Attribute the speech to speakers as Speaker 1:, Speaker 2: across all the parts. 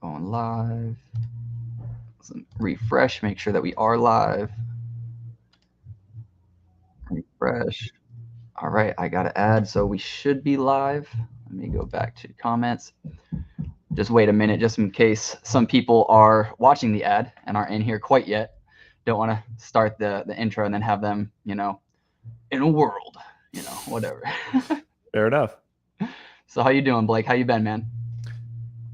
Speaker 1: Going live. Let's refresh, make sure that we are live. Refresh. All right, I got to add, so we should be live. Let me go back to comments. Just wait a minute, just in case some people are watching the ad and aren't in here quite yet. Don't want to start the intro and then have them, in a world, whatever.
Speaker 2: Fair enough.
Speaker 1: So how you doing, Blake? How you been, man?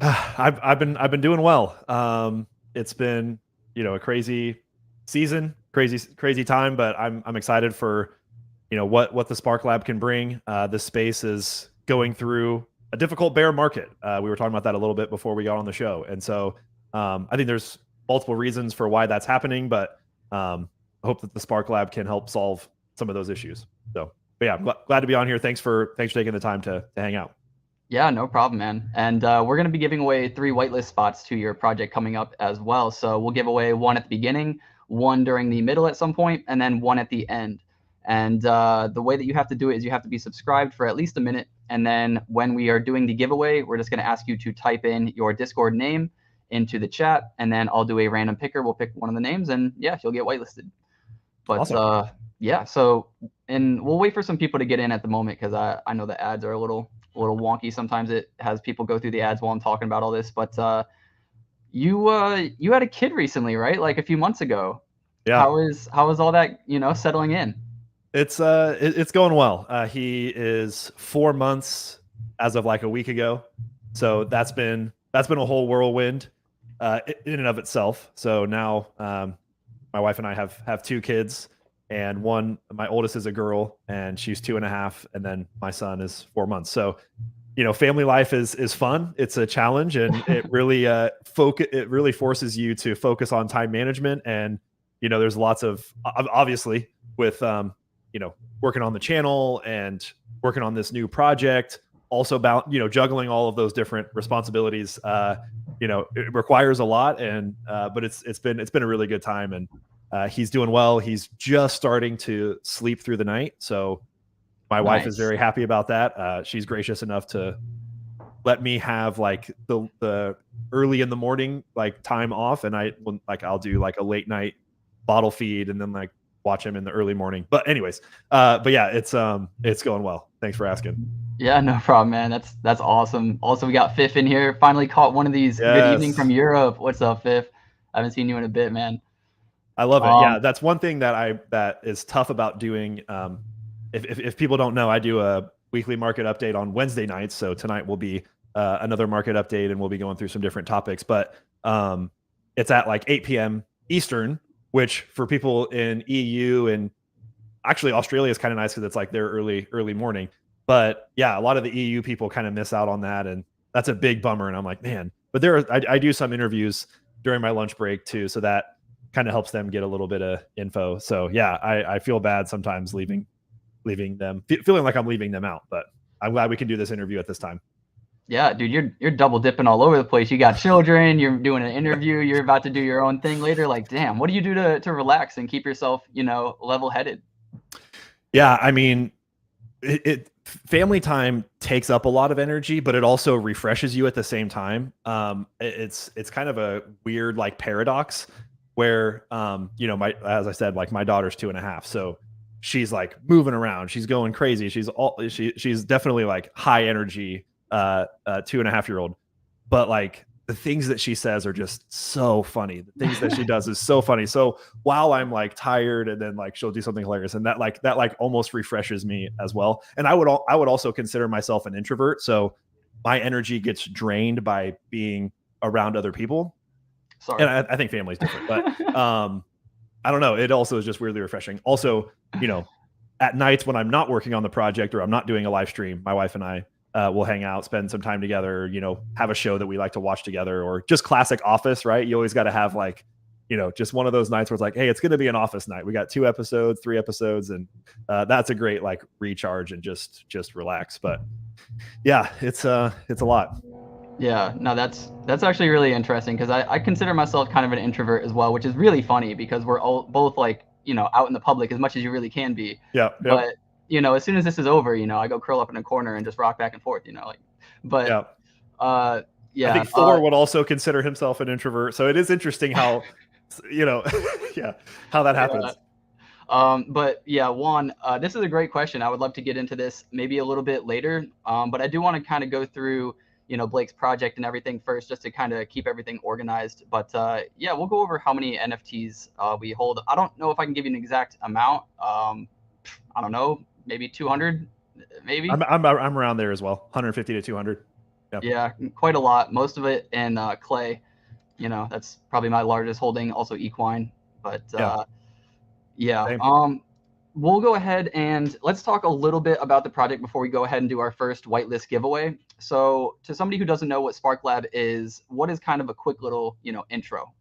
Speaker 2: I've been doing well. It's been a crazy season, crazy time, but I'm excited for what the Spark Lab can bring. This space is going through a difficult bear market. We were talking about that a little bit before we got on the show, and so I think there's multiple reasons for why that's happening, but I hope that the Spark Lab can help solve some of those issues. So, but yeah, I'm glad to be on here. Thanks for taking the time to hang out.
Speaker 1: Yeah, no problem, man. And we're going to be giving away 3 whitelist spots to your project coming up as well. So we'll give away 1 at the beginning, 1 during the middle at some point, and then 1 at the end. And the way that you have to do it is you have to be subscribed for at least a minute. And then when we are doing the giveaway, we're just going to ask you to type in your Discord name into the chat, and then I'll do a random picker. We'll pick one of the names, and yeah, you'll get whitelisted. But awesome. Yeah, so, and we'll wait for some people to get in at the moment because I know the ads are a little wonky. Sometimes it has people go through the ads while I'm talking about all this. But you had a kid recently, right? Like a few months ago.
Speaker 2: Yeah.
Speaker 1: How is all that settling in?
Speaker 2: It's going well. He is 4 months as of like a week ago, so that's been a whole whirlwind in and of itself. So now my wife and I have 2 kids, and my oldest is a girl, and she's 2.5, and then my son is 4 months. So, family life is fun. It's a challenge, and it really it really forces you to focus on time management. And there's lots of, obviously, with working on the channel and working on this new project, also about juggling all of those different responsibilities. It requires a lot, and but it's been a really good time, and he's doing well. He's just starting to sleep through the night, so my wife is very happy about that. She's gracious enough to let me have like the early in the morning like time off, and I'll do like a late night bottle feed and then like watch him in the early morning. But anyways, but yeah, it's going well. Thanks for asking.
Speaker 1: Yeah, no problem, man. That's awesome. Also, we got Fifth in here. Finally caught one of these. Yes. Good evening from Europe. What's up, Fifth? I haven't seen you in a bit, man.
Speaker 2: I love it. Yeah, that's one thing that is tough about doing. If people don't know, I do a weekly market update on Wednesday nights. So tonight will be another market update, and we'll be going through some different topics. But it's at like 8 p.m. Eastern, which for people in EU and actually Australia is kind of nice because it's like their early morning. But yeah, a lot of the EU people kind of miss out on that, and that's a big bummer. And I'm like, man. But I do some interviews during my lunch break too, so that kind of helps them get a little bit of info. So yeah, I feel bad sometimes leaving them, feeling like I'm leaving them out. But I'm glad we can do this interview at this time.
Speaker 1: Yeah, dude, you're double dipping all over the place. You got children, you're doing an interview, you're about to do your own thing later. Like, damn, what do you do to relax and keep yourself, level headed?
Speaker 2: Yeah, I mean, family time takes up a lot of energy, but it also refreshes you at the same time. It's kind of a weird like paradox where as I said, like my daughter's 2.5, so she's like moving around, she's going crazy, she's definitely like high energy 2.5-year-old, but like the things that she says are just so funny. The things that she does is so funny. So while I'm like tired, and then like she'll do something hilarious, and that almost refreshes me as well. And I would also consider myself an introvert, so my energy gets drained by being around other people. Sorry. And I think family's different, but I don't know. It also is just weirdly refreshing. Also, at nights when I'm not working on the project or I'm not doing a live stream, my wife and I we'll hang out, spend some time together, have a show that we like to watch together, or just classic Office, right? You always got to have like, just one of those nights where it's like, hey, it's going to be an Office night. We got 2 episodes, 3 episodes, and that's a great like recharge and just relax. But yeah, it's a lot.
Speaker 1: Yeah, no, that's actually really interesting because I consider myself kind of an introvert as well, which is really funny because we're all both like, out in the public as much as you really can be.
Speaker 2: Yeah.
Speaker 1: But as soon as this is over, I go curl up in a corner and just rock back and forth, like, but
Speaker 2: I
Speaker 1: Yeah.
Speaker 2: think Thor would also consider himself an introvert. So it is interesting how, yeah, how that
Speaker 1: Yeah.
Speaker 2: happens.
Speaker 1: But yeah, Juan, this is a great question. I would love to get into this maybe a little bit later. But I do want to kind of go through, Blake's project and everything first, just to kind of keep everything organized. But yeah, we'll go over how many NFTs we hold. I don't know if I can give you an exact amount. I don't know, maybe 200, maybe.
Speaker 2: I'm around there as well, 150 to 200.
Speaker 1: Yeah, quite a lot. Most of it in clay. That's probably my largest holding. Also equine, but yeah.
Speaker 2: Same.
Speaker 1: We'll go ahead and let's talk a little bit about the project before we go ahead and do our first whitelist giveaway. So, to somebody who doesn't know what Spark Lab is, what is kind of a quick little, intro?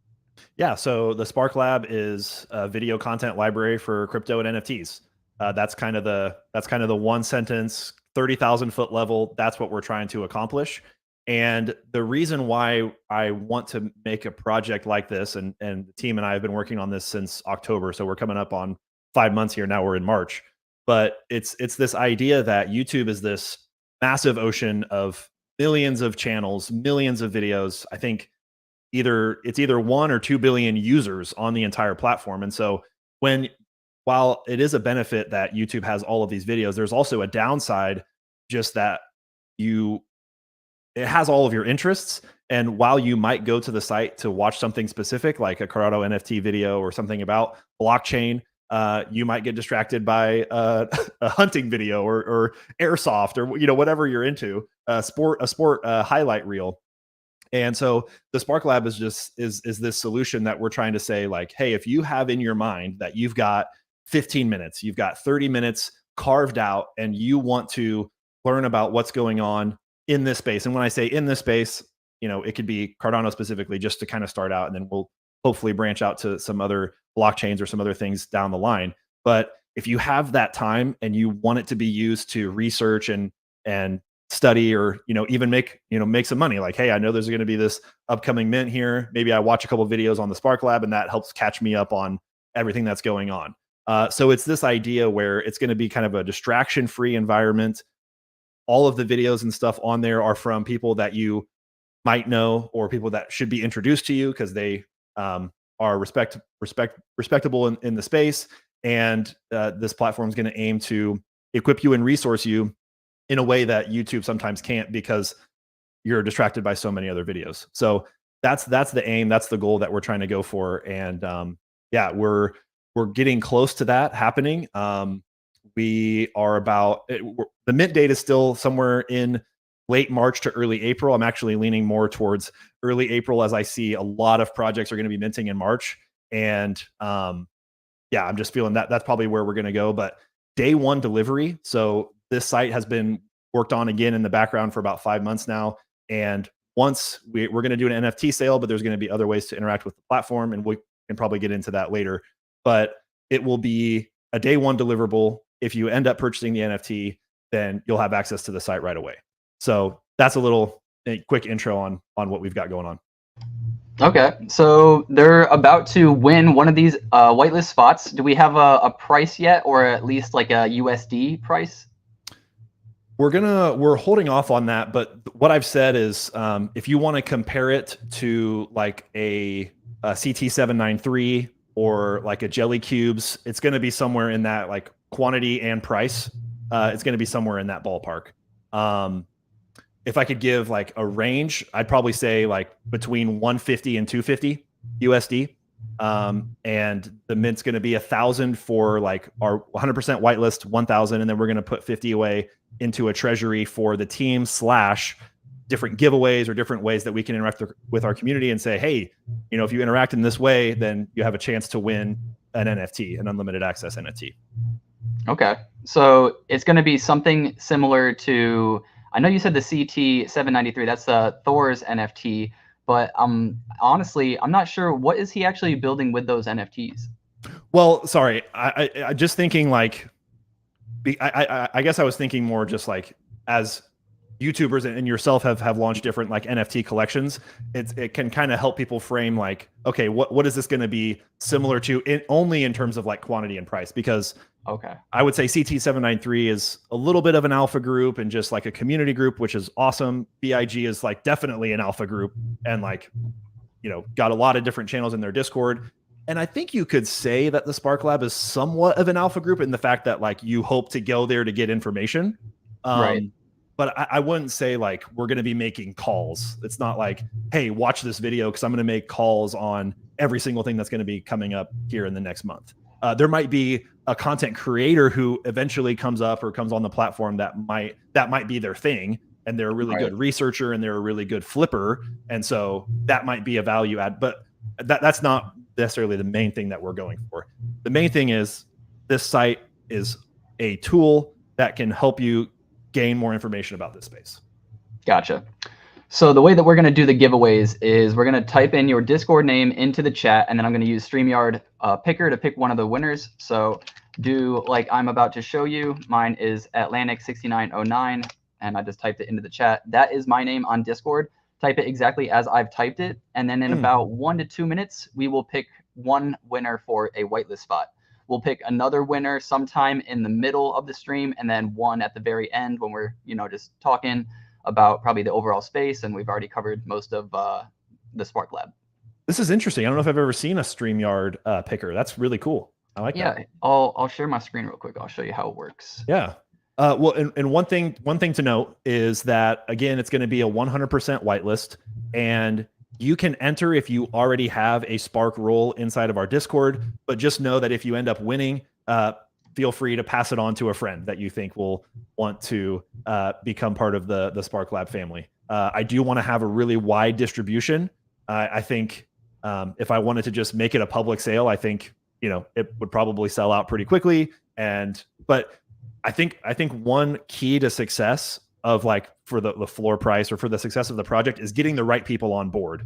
Speaker 2: Yeah, so the Spark Lab is a video content library for crypto and NFTs. That's kind of the one sentence, 30,000-foot level. That's what we're trying to accomplish. And the reason why I want to make a project like this, and the team and I have been working on this since October, so we're coming up on 5 months here. Now we're in March, but it's this idea that YouTube is this massive ocean of millions of channels, millions of videos. I think it's either 1 or 2 billion users on the entire platform. And so while it is a benefit that YouTube has all of these videos, there's also a downside, just that it has all of your interests. And while you might go to the site to watch something specific, like a Corrado NFT video or something about blockchain, you might get distracted by a hunting video or airsoft, or whatever you're into, a sport highlight reel. And so the Spark Lab is this solution that we're trying to say, like, hey, if you have in your mind that you've got 15 minutes, you've got 30 minutes carved out, and you want to learn about what's going on in this space. And when I say in this space, it could be Cardano specifically, just to kind of start out, and then we'll hopefully branch out to some other blockchains or some other things down the line. But if you have that time and you want it to be used to research and study, or even make some money, like, hey, I know there's going to be this upcoming mint here, maybe I watch a couple of videos on the Spark Lab and that helps catch me up on everything that's going on. So it's this idea where it's going to be kind of a distraction free environment. All of the videos and stuff on there are from people that you might know, or people that should be introduced to you because they are respectable in the space. And this platform is going to aim to equip you and resource you in a way that YouTube sometimes can't, because you're distracted by so many other videos. So that's the aim, that's the goal that we're trying to go for. And yeah, we're getting close to that happening. We are the mint date is still somewhere in late March to early April. I'm actually leaning more towards early April, as I see a lot of projects are going to be minting in March. And yeah, I'm just feeling that that's probably where we're going to go. But day one delivery. So this site has been worked on again in the background for about 5 months now. And once we're going to do an NFT sale, but there's going to be other ways to interact with the platform, and we can probably get into that later. But it will be a day one deliverable. If you end up purchasing the NFT, then you'll have access to the site right away. So that's a quick intro on what we've got going on.
Speaker 1: Okay, so they're about to win one of these whitelist spots. Do we have a price yet, or at least like a USD price?
Speaker 2: We're holding off on that, but what I've said is, if you want to compare it to like a CT793 or like a Jelly Cubes, it's going to be somewhere in that, like, quantity and price. It's going to be somewhere in that ballpark. If I could give like a range, I'd probably say like between 150 and 250 USD. And the mint's going to be 1,000 for like our 100% whitelist, 1,000, and then we're going to put 50 away into a treasury for the team / different giveaways or different ways that we can interact with our community and say, hey, if you interact in this way, then you have a chance to win an NFT, an unlimited access NFT.
Speaker 1: Okay, so it's going to be something similar to, I know you said the CT793, that's Thor's NFT, but honestly, I'm not sure, what is he actually building with those NFTs?
Speaker 2: Well, sorry, I just thinking like, I guess I was thinking more just like, as YouTubers and yourself have launched different like NFT collections, it can kind of help people frame like, okay, what is this going to be similar to only in terms of like quantity and price? Because
Speaker 1: Okay.
Speaker 2: I would say CT793 is a little bit of an alpha group and just like a community group, which is awesome. BIG is like definitely an alpha group and like, got a lot of different channels in their Discord. And I think you could say that the Spark Lab is somewhat of an alpha group in the fact that like you hope to go there to get information.
Speaker 1: Right.
Speaker 2: But I wouldn't say like we're going to be making calls. It's not like, hey, watch this video because I'm going to make calls on every single thing that's going to be coming up here in the next month. There might be a content creator who eventually comes up or comes on the platform that might be their thing, and they're a really good researcher and they're a really good flipper, and so that might be a value add. But that's not necessarily the main thing that we're going for. The main thing is this site is a tool that can help you gain more information about this space.
Speaker 1: Gotcha. So the way that we're going to do the giveaways is we're going to type in your Discord name into the chat, and then I'm going to use StreamYard Picker to pick one of the winners. So do like I'm about to show you. Mine is Atlanick6909, and I just typed it into the chat. That is my name on Discord. Type it exactly as I've typed it, and then in about 1 to 2 minutes, we will pick one winner for a whitelist spot. We'll pick another winner sometime in the middle of the stream, and then one at the very end when we're just talking about probably the overall space, and we've already covered most of the Spark Lab.
Speaker 2: This is interesting. I don't know if I've ever seen a StreamYard picker. That's really cool. I like that.
Speaker 1: Yeah, I'll share my screen real quick. I'll show you how it works.
Speaker 2: Yeah. Well, and one thing to note is that again, it's going to be a 100% whitelist, and you can enter if you already have a Spark role inside of our Discord. But just know that if you end up winning, feel free to pass it on to a friend that you think will want to become part of the Spark Lab family. I do want to have a really wide distribution. I think if I wanted to just make it a public sale, I think it would probably sell out pretty quickly. But I think one key to success of like for the floor price or for the success of the project is getting the right people on board.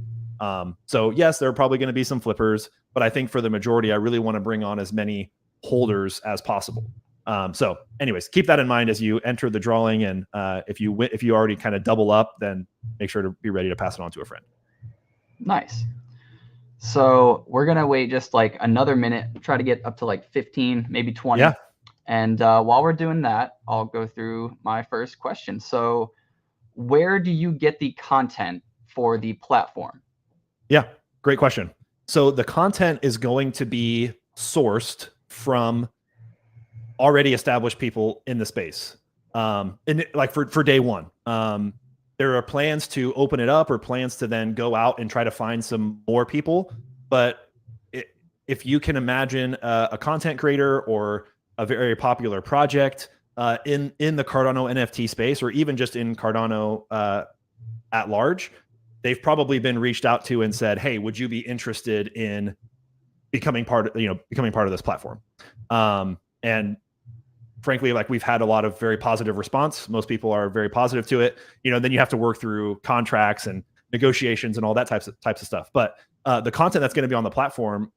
Speaker 2: So yes, there are probably going to be some flippers, but I think for the majority, I really want to bring on as many holders as possible. So anyways, keep that in mind as you enter the drawing. And if you already kind of double up, then make sure to be ready to pass it on to a friend.
Speaker 1: Nice. So we're going to wait just like another minute, try to get up to like 15, maybe 20.
Speaker 2: Yeah.
Speaker 1: And while we're doing that, I'll go through my first question. So where do you get the content for the platform?
Speaker 2: Yeah, great question. So the content is going to be sourced from already established people in the space. And like for day one, there are plans to open it up or plans to then go out and try to find some more people. But if you can imagine a content creator or a very popular project in the Cardano NFT space, or even just in Cardano at large, they've probably been reached out to and said, "Hey, would you be interested in becoming part of this platform?" And frankly, like we've had a lot of very positive response. Most people are very positive to it. Then you have to work through contracts and negotiations and all that types of stuff. But the content that's going to be on the platform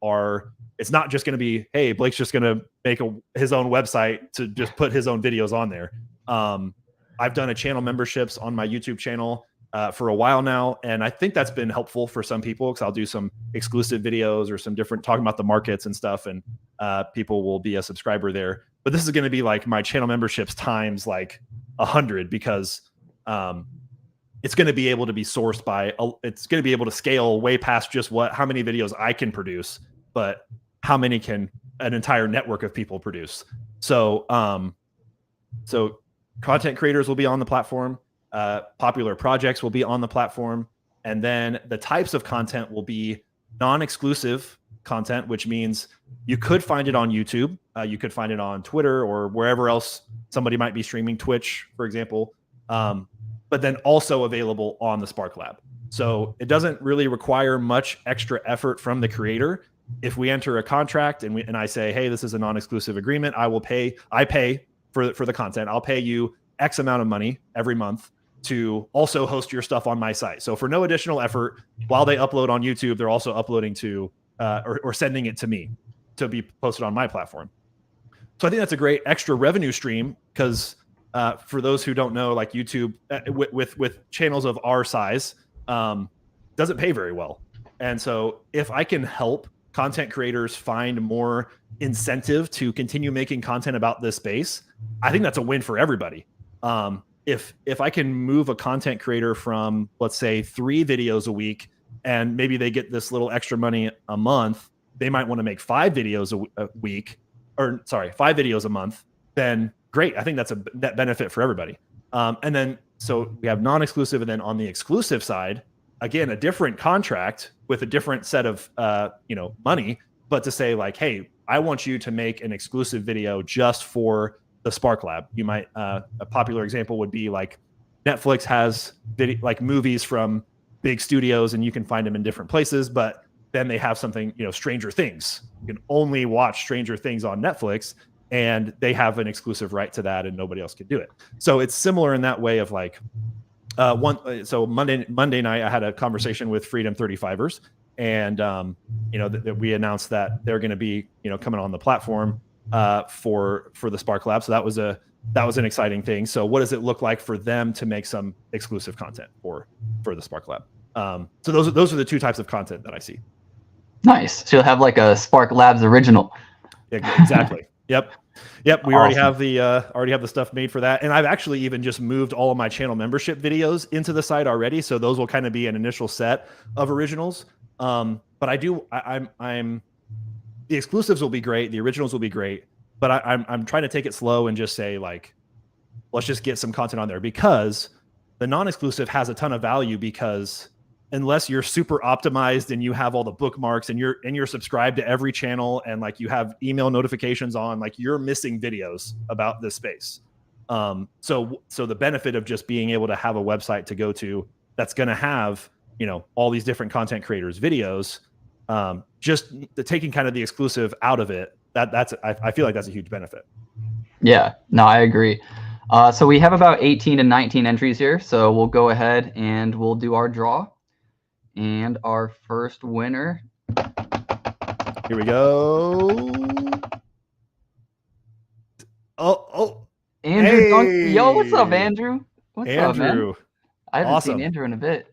Speaker 2: it's not just going to be, hey, Blake's just going to make his own website to just put his own videos on there. I've done a channel memberships on my YouTube channel for a while now, and I think that's been helpful for some people because I'll do some exclusive videos or some different talking about the markets and stuff, and people will be a subscriber there. But this is going to be like my channel memberships times like 100 because it's going to be able to be sourced by. It's going to be able to scale way past just how many videos I can produce, but how many can an entire network of people produce. So content creators will be on the platform. Popular projects will be on the platform, and then the types of content will be non-exclusive content, which means you could find it on YouTube, you could find it on Twitter or wherever else somebody might be streaming, Twitch, for example, but then also available on the Spark Lab. So it doesn't really require much extra effort from the creator. If we enter a contract and I say, hey, this is a non-exclusive agreement, I pay for the content. I'll pay you X amount of money every month to also host your stuff on my site. So for no additional effort, while they upload on YouTube, they're also uploading to or sending it to me to be posted on my platform. So I think that's a great extra revenue stream because For those who don't know, like YouTube with channels of our size, doesn't pay very well. And so if I can help content creators find more incentive to continue making content about this space, I think that's a win for everybody. If I can move a content creator from, let's say, 3 videos a week, and maybe they get this little extra money a month, they might want to make 5 videos a week, or sorry, 5 videos a month, then great. I think that's a net benefit for everybody. And then, so we have non-exclusive, and then on the exclusive side, again, a different contract with a different set of, money, but to say like, hey, I want you to make an exclusive video just for the Spark Lab. You might, a popular example would be like Netflix has like movies from big studios, and you can find them in different places, but then they have something, Stranger Things. You can only watch Stranger Things on Netflix, and they have an exclusive right to that, and nobody else can do it. So it's similar in that way of like, so Monday night, I had a conversation with Freedom 35ers, and that we announced that they're going to be coming on the platform for the Spark Lab. So that was an exciting thing. So what does it look like for them to make some exclusive content for the Spark Lab? So those are the 2 types of content that I see.
Speaker 1: Nice. So you'll have like a Spark Labs original.
Speaker 2: Exactly. Yep. We
Speaker 1: Awesome.
Speaker 2: already have the stuff made for that, and I've actually even just moved all of my channel membership videos into the site already. So those will kind of be an initial set of originals. But I'm the exclusives will be great, the originals will be great, but I'm trying to take it slow and just say like, let's just get some content on there, because the non-exclusive has a ton of value, because unless you're super optimized and you have all the bookmarks and you're subscribed to every channel and like you have email notifications on, like you're missing videos about this space. So the benefit of just being able to have a website to go to that's going to have, all these different content creators' videos, just taking kind of the exclusive out of it, I feel like that's a huge benefit.
Speaker 1: Yeah, no, I agree. So we have about 18 to 19 entries here. So we'll go ahead and we'll do our draw. And our first winner.
Speaker 2: Here we go. Oh.
Speaker 1: Andrew
Speaker 2: hey.
Speaker 1: Duncan. Yo, what's up, Andrew? What's up, man? I haven't
Speaker 2: awesome.
Speaker 1: seen Andrew in a bit.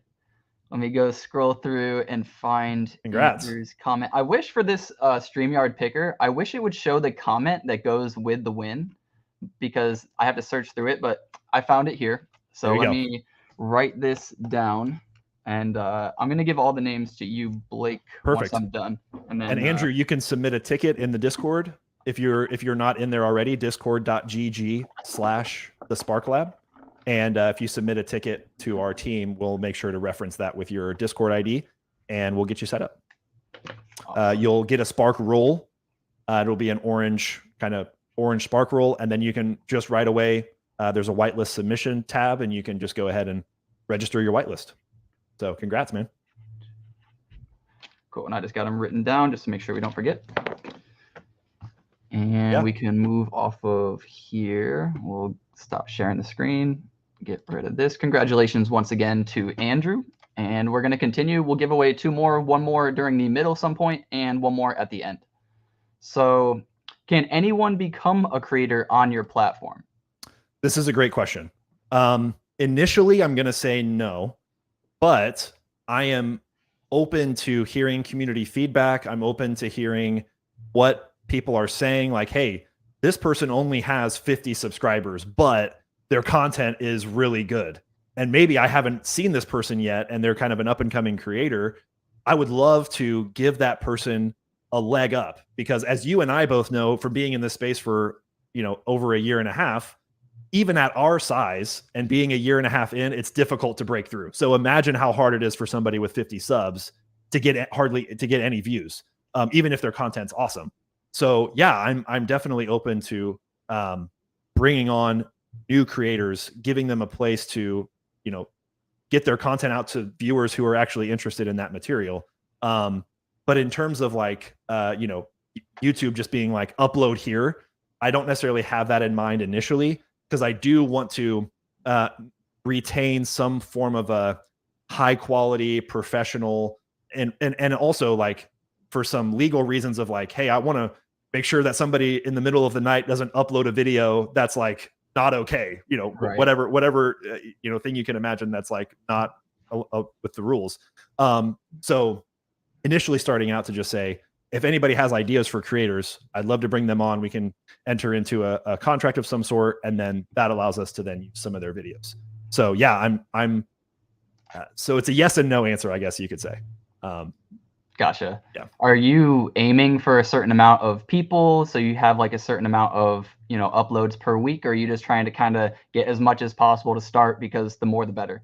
Speaker 1: Let me go scroll through and find Andrew's comment. I wish for this StreamYard picker, I wish it would show the comment that goes with the win, because I have to search through it, but I found it here. So let me write this down. And I'm going to give all the names to you, Blake,
Speaker 2: Perfect.
Speaker 1: once I'm done. And
Speaker 2: Andrew, you can submit a ticket in the Discord if you're not in there already, discord.gg/thesparklab. And if you submit a ticket to our team, we'll make sure to reference that with your Discord ID, and we'll get you set up. Awesome. You'll get a Spark roll. It'll be an orange Spark roll, and then you can just right away, there's a whitelist submission tab, and you can just go ahead and register your whitelist. So congrats, man.
Speaker 1: Cool. And I just got them written down just to make sure we don't forget. And we can move off of here. We'll stop sharing the screen, get rid of this. Congratulations once again to Andrew. And we're going to continue. We'll give away 2 more, 1 more during the middle some point, and 1 more at the end. So can anyone become a creator on your platform?
Speaker 2: This is a great question. Initially, I'm going to say no. But I am open to hearing community feedback. I'm open to hearing what people are saying. Like, hey, this person only has 50 subscribers, but their content is really good. And maybe I haven't seen this person yet, and they're kind of an up and coming creator. I would love to give that person a leg up, because as you and I both know from being in this space for, over a year and a half, even at our size and being a year and a half in, it's difficult to break through. So imagine how hard it is for somebody with 50 subs to get any views, even if their content's awesome. So yeah, I'm definitely open to bringing on new creators, giving them a place to, get their content out to viewers who are actually interested in that material. But in terms of like, YouTube just being like upload here, I don't necessarily have that in mind initially, because I do want to retain some form of a high quality professional, and also like for some legal reasons of like, hey, I want to make sure that somebody in the middle of the night doesn't upload a video that's like not okay,
Speaker 1: Right.
Speaker 2: whatever thing you can imagine that's like not with the rules. So initially starting out to just say, if anybody has ideas for creators, I'd love to bring them on. We can enter into a contract of some sort, and then that allows us to then use some of their videos. So yeah, I'm so it's a yes and no answer, I guess you could say.
Speaker 1: Gotcha.
Speaker 2: Yeah.
Speaker 1: Are you aiming for a certain amount of people, so you have like a certain amount of, uploads per week, or are you just trying to kind of get as much as possible to start, because the more the better?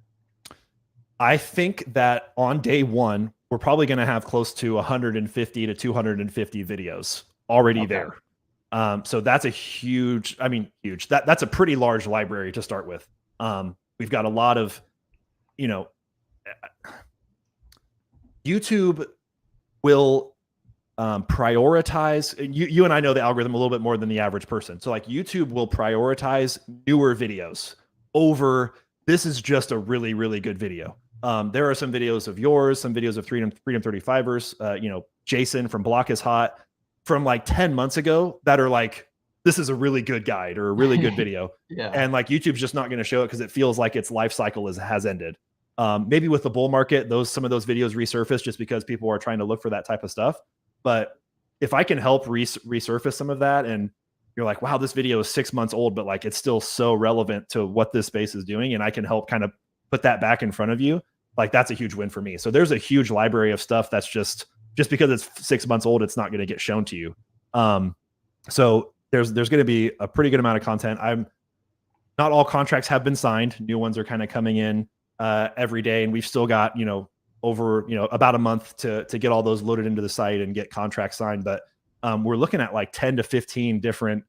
Speaker 2: I think that on day one, we're probably going to have close to 150 to 250 videos already
Speaker 1: Okay.
Speaker 2: there. So that's a huge. That's a pretty large library to start with. We've got a lot of, YouTube will prioritize. You and I know the algorithm a little bit more than the average person. So like YouTube will prioritize newer videos over, this is just a really, really good video. There are some videos of yours, some videos of Freedom 35ers, Jason from Block is Hot from like 10 months ago that are like, this is a really good guide or a really good video.
Speaker 1: Yeah.
Speaker 2: And like YouTube's just not going to show it because it feels like its life cycle has ended. Maybe with the bull market, some of those videos resurface just because people are trying to look for that type of stuff. But if I can help resurface some of that, and you're like, wow, this video is 6 months old, but like it's still so relevant to what this space is doing, and I can help kind of put that back in front of you, like that's a huge win for me. So there's a huge library of stuff that's just because it's 6 months old, it's not going to get shown to you. So there's going to be a pretty good amount of content. Not all contracts have been signed. New ones are kind of coming in every day, and we've still got over about a month to get all those loaded into the site and get contracts signed. But we're looking at like 10 to 15 different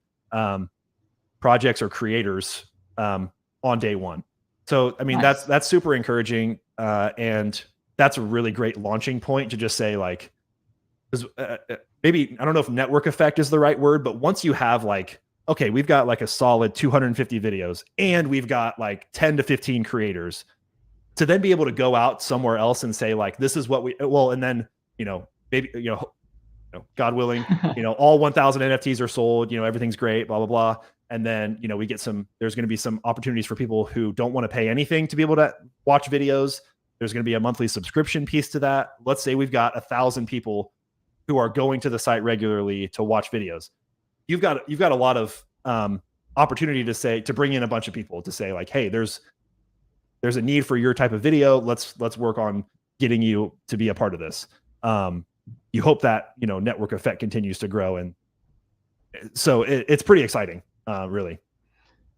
Speaker 2: projects or creators on day one. So I mean,
Speaker 1: Nice.
Speaker 2: that's super encouraging, and that's a really great launching point to just say like, maybe I don't know if network effect is the right word, but once you have like, okay, we've got like a solid 250 videos and we've got like 10 to 15 creators, to then be able to go out somewhere else and say like, this is what and then, maybe, God willing, all 1,000 NFTs are sold, everything's great, blah, blah, blah. And then, we get there's going to be some opportunities for people who don't want to pay anything to be able to watch videos. There's going to be a monthly subscription piece to that. Let's say we've got 1,000 people who are going to the site regularly to watch videos. You've got a lot of opportunity to bring in a bunch of people to say like, hey, there's a need for your type of video. Let's work on getting you to be a part of this. You hope that, network effect continues to grow. And so it's pretty exciting, really.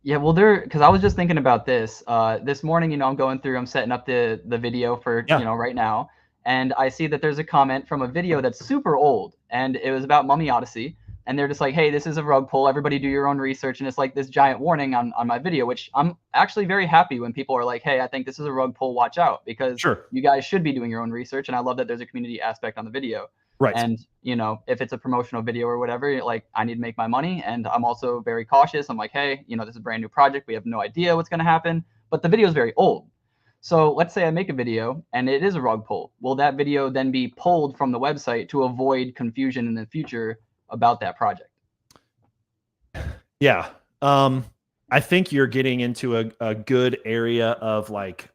Speaker 1: Yeah, well, because I was just thinking about this this morning. I'm setting up the video for right now, and I see that there's a comment from a video that's super old, and it was about Mummy Odyssey, and they're just like, hey, this is a rug pull, everybody do your own research. And it's like this giant warning on my video, which I'm actually very happy when people are like, hey, I think this is a rug pull, watch out, because you guys should be doing your own research. And I love that there's a community aspect on the video.
Speaker 2: Right.
Speaker 1: And if it's a promotional video or whatever, like I need to make my money, and I'm also very cautious. I'm like, hey, this is a brand new project, we have no idea what's going to happen, but the video is very old. So let's say I make a video and it is a rug pull. Will that video then be pulled from the website to avoid confusion in the future about that project?
Speaker 2: Yeah. I think you're getting into a good area of like,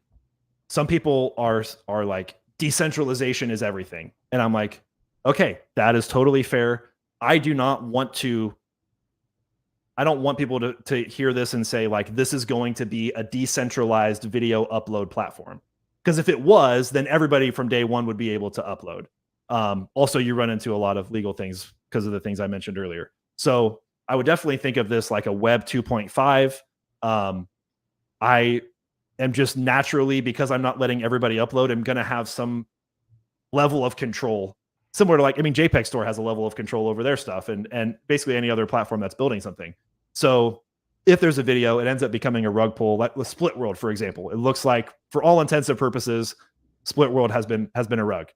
Speaker 2: some people are like, decentralization is everything. And I'm like, okay, that is totally fair. I don't want people to hear this and say like, this is going to be a decentralized video upload platform. Because if it was, then everybody from day one would be able to upload. Also, you run into a lot of legal things because of the things I mentioned earlier. So I would definitely think of this like a Web 2.5. I am just naturally, because I'm not letting everybody upload, I'm going to have some level of control. Similar to JPEG Store has a level of control over their stuff, and basically any other platform that's building something. So if there's a video, it ends up becoming a rug pull. Like with Split World, for example, it looks like for all intents and purposes, Split World has been a rug.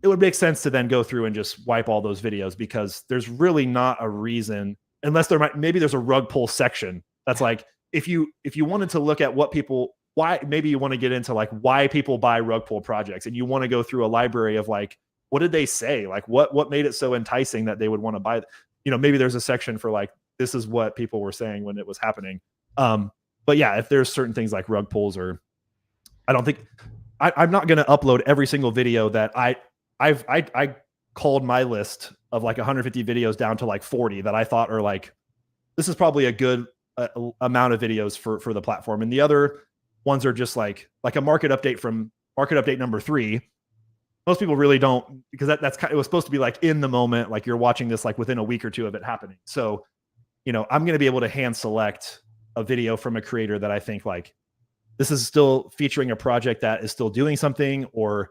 Speaker 2: It would make sense to then go through and just wipe all those videos, because there's really not a reason, unless maybe there's a rug pull section that's like, if you wanted to look at why maybe you want to get into like why people buy rug pull projects, and you want to go through a library of like, what did they say? Like what made it so enticing that they would want to buy? Maybe there's a section for like, this is what people were saying when it was happening. But yeah, if there's certain things like rug pulls, or I don't think I'm not going to upload every single video that I called my list of like 150 videos down to like 40 that I thought are like, this is probably a good amount of videos for the platform. And the other ones are just like a market update from market update number 3. Most people really don't, because that's kind of, it was supposed to be like in the moment, like you're watching this like within a week or 2 of it happening. So, I'm going to be able to hand select a video from a creator that I think like, this is still featuring a project that is still doing something, or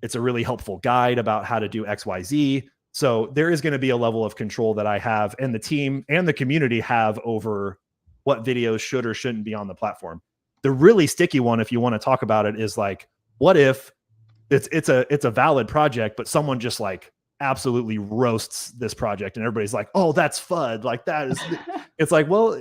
Speaker 2: it's a really helpful guide about how to do XYZ. So there is going to be a level of control that I have, and the team and the community have, over what videos should or shouldn't be on the platform. The really sticky one, if you want to talk about it, is like, what if it's a valid project, but someone just like absolutely roasts this project and everybody's like, oh, that's FUD. Like that is, it's like, well,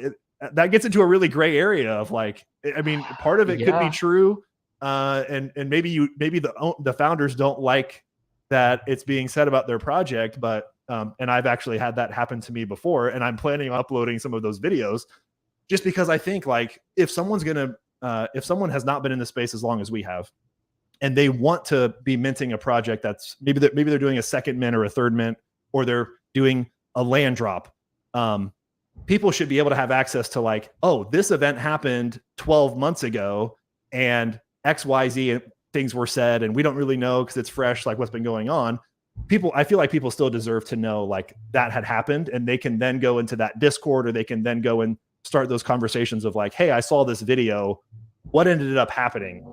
Speaker 2: that gets into a really gray area of like, I mean, part of it could be true. And maybe the founders don't like that it's being said about their project, but, and I've actually had that happen to me before, and I'm planning on uploading some of those videos just because I think like, if someone has not been in the space as long as we have, and they want to be minting a project that's maybe they're doing a second mint or a third mint, or they're doing a land drop, people should be able to have access to like, oh, this event happened 12 months ago and XYZ things were said, and we don't really know because it's fresh, like what's been going on. I feel like people still deserve to know like that had happened, and they can then go into that Discord, or they can then go and start those conversations of like, hey, I saw this video. What ended up happening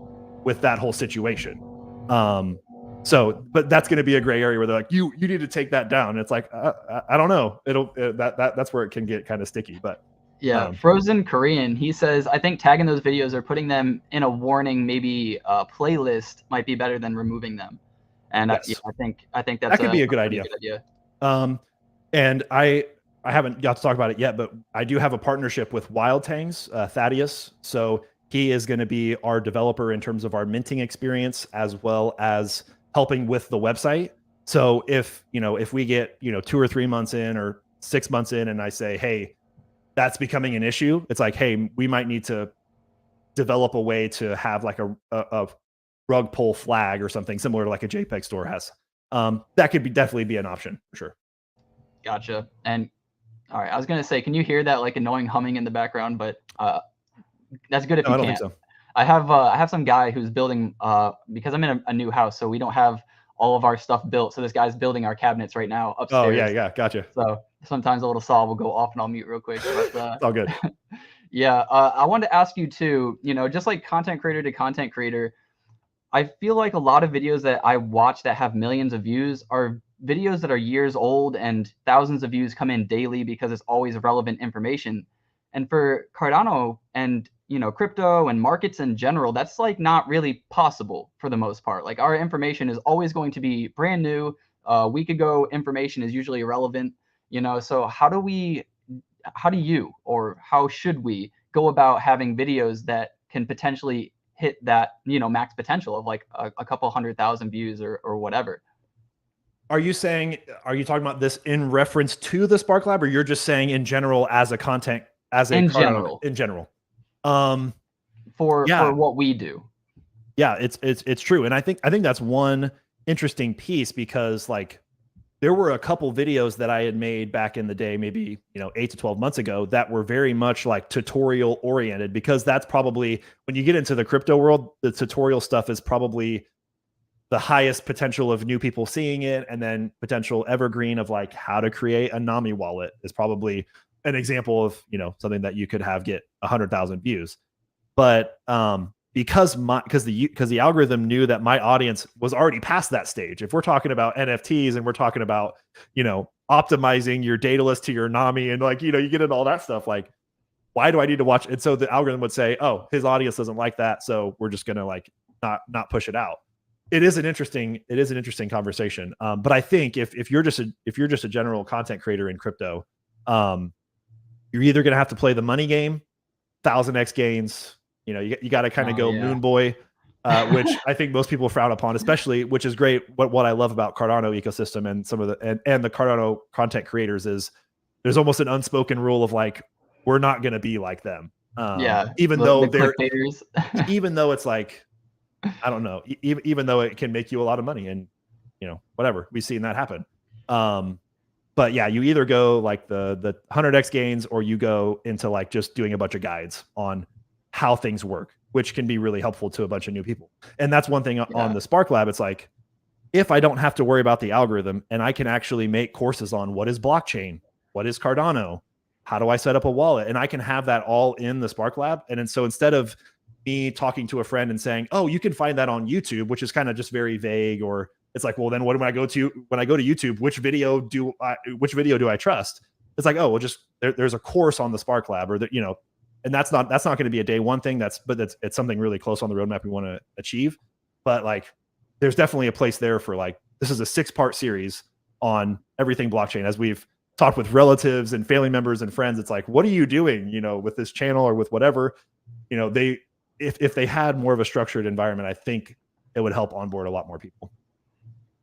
Speaker 2: with that whole situation? But that's going to be a gray area where they're like, you need to take that down. And it's like, I don't know. That's where it can get kind of sticky. But
Speaker 1: yeah, Frozen Korean, he says, I think tagging those videos or putting them in a warning, maybe a playlist, might be better than removing them. And
Speaker 2: yes.
Speaker 1: I think
Speaker 2: that could be a good idea. And I haven't got to talk about it yet, but I do have a partnership with Wild Tangs, Thaddeus. So he is going to be our developer in terms of our minting experience, as well as helping with the website. So if we get 2 or 3 months in, or 6 months in, and I say, hey, that's becoming an issue, it's like, hey, we might need to develop a way to have like a rug pull flag or something similar to like a JPEG store has. That could definitely be an option for sure.
Speaker 1: Gotcha. And all right, I was gonna say, can you hear that like annoying humming in the background? But that's good if you
Speaker 2: I don't
Speaker 1: can't.
Speaker 2: think so.
Speaker 1: I have some guy who's building, because I'm in a new house, so we don't have all of our stuff built. So this guy's building our cabinets right now upstairs.
Speaker 2: Oh yeah, gotcha.
Speaker 1: So sometimes a little saw will go off, and I'll mute real quick. But
Speaker 2: it's all good.
Speaker 1: Yeah, I wanted to ask you too. Just like content creator to content creator, I feel like a lot of videos that I watch that have millions of views are videos that are years old, and thousands of views come in daily because it's always relevant information. And for Cardano and crypto and markets in general, that's like not really possible for the most part. Like, our information is always going to be brand new. A week ago information is usually irrelevant. So how do you, or how should we go about having videos that can potentially hit that max potential of like a couple 100,000 views or whatever?
Speaker 2: Are you talking about this in reference to the Spark Lab, or you're just saying in general as a content, in general?
Speaker 1: For what we do.
Speaker 2: Yeah, it's true. And I think that's one interesting piece, because like there were a couple videos that I had made back in the day, maybe 8 to 12 months ago, that were very much like tutorial oriented, because that's probably, when you get into the crypto world, the tutorial stuff is probably the highest potential of new people seeing it, and then potential evergreen of like how to create a Nami wallet is probably an example of something that you could have get 100,000 views. But because the algorithm knew that my audience was already past that stage. If we're talking about NFTs and we're talking about optimizing your data list to your Nami, and like you get into all that stuff, like why do I need to watch? And so the algorithm would say, oh, his audience doesn't like that, so we're just gonna like not push it out. It is an interesting conversation. But I think if you're just a general content creator in crypto, you're either going to have to play the money game, 1000x gains. You got to kind of go moon boy, which I think most people frown upon, especially, which is great. What I love about Cardano ecosystem and some of the and the Cardano content creators is there's almost an unspoken rule of like, we're not going to be like them.
Speaker 1: Yeah,
Speaker 2: Even though
Speaker 1: the
Speaker 2: they're,
Speaker 1: clickbaiters.
Speaker 2: even though it's like, I don't know, even though it can make you a lot of money and, whatever, we've seen that happen. But yeah, you either go like the 100x gains, or you go into like just doing a bunch of guides on how things work, which can be really helpful to a bunch of new people. And that's one thing on the Spark Lab. It's like, if I don't have to worry about the algorithm and I can actually make courses on what is blockchain, what is Cardano, how do I set up a wallet, and I can have that all in the Spark Lab. And so instead of me talking to a friend and saying, oh, you can find that on YouTube, which is kind of just very vague, or it's like, well, then what do I go to when I go to YouTube? Which video do I trust? It's like, oh, well, just there's a course on the Spark Lab, or and that's not going to be a day one thing. It's something really close on the roadmap we want to achieve. But like, there's definitely a place there for like, this is a 6-part series on everything blockchain. As we've talked with relatives and family members and friends, it's like, what are you doing, with this channel or with whatever, if they had more of a structured environment, I think it would help onboard a lot more people.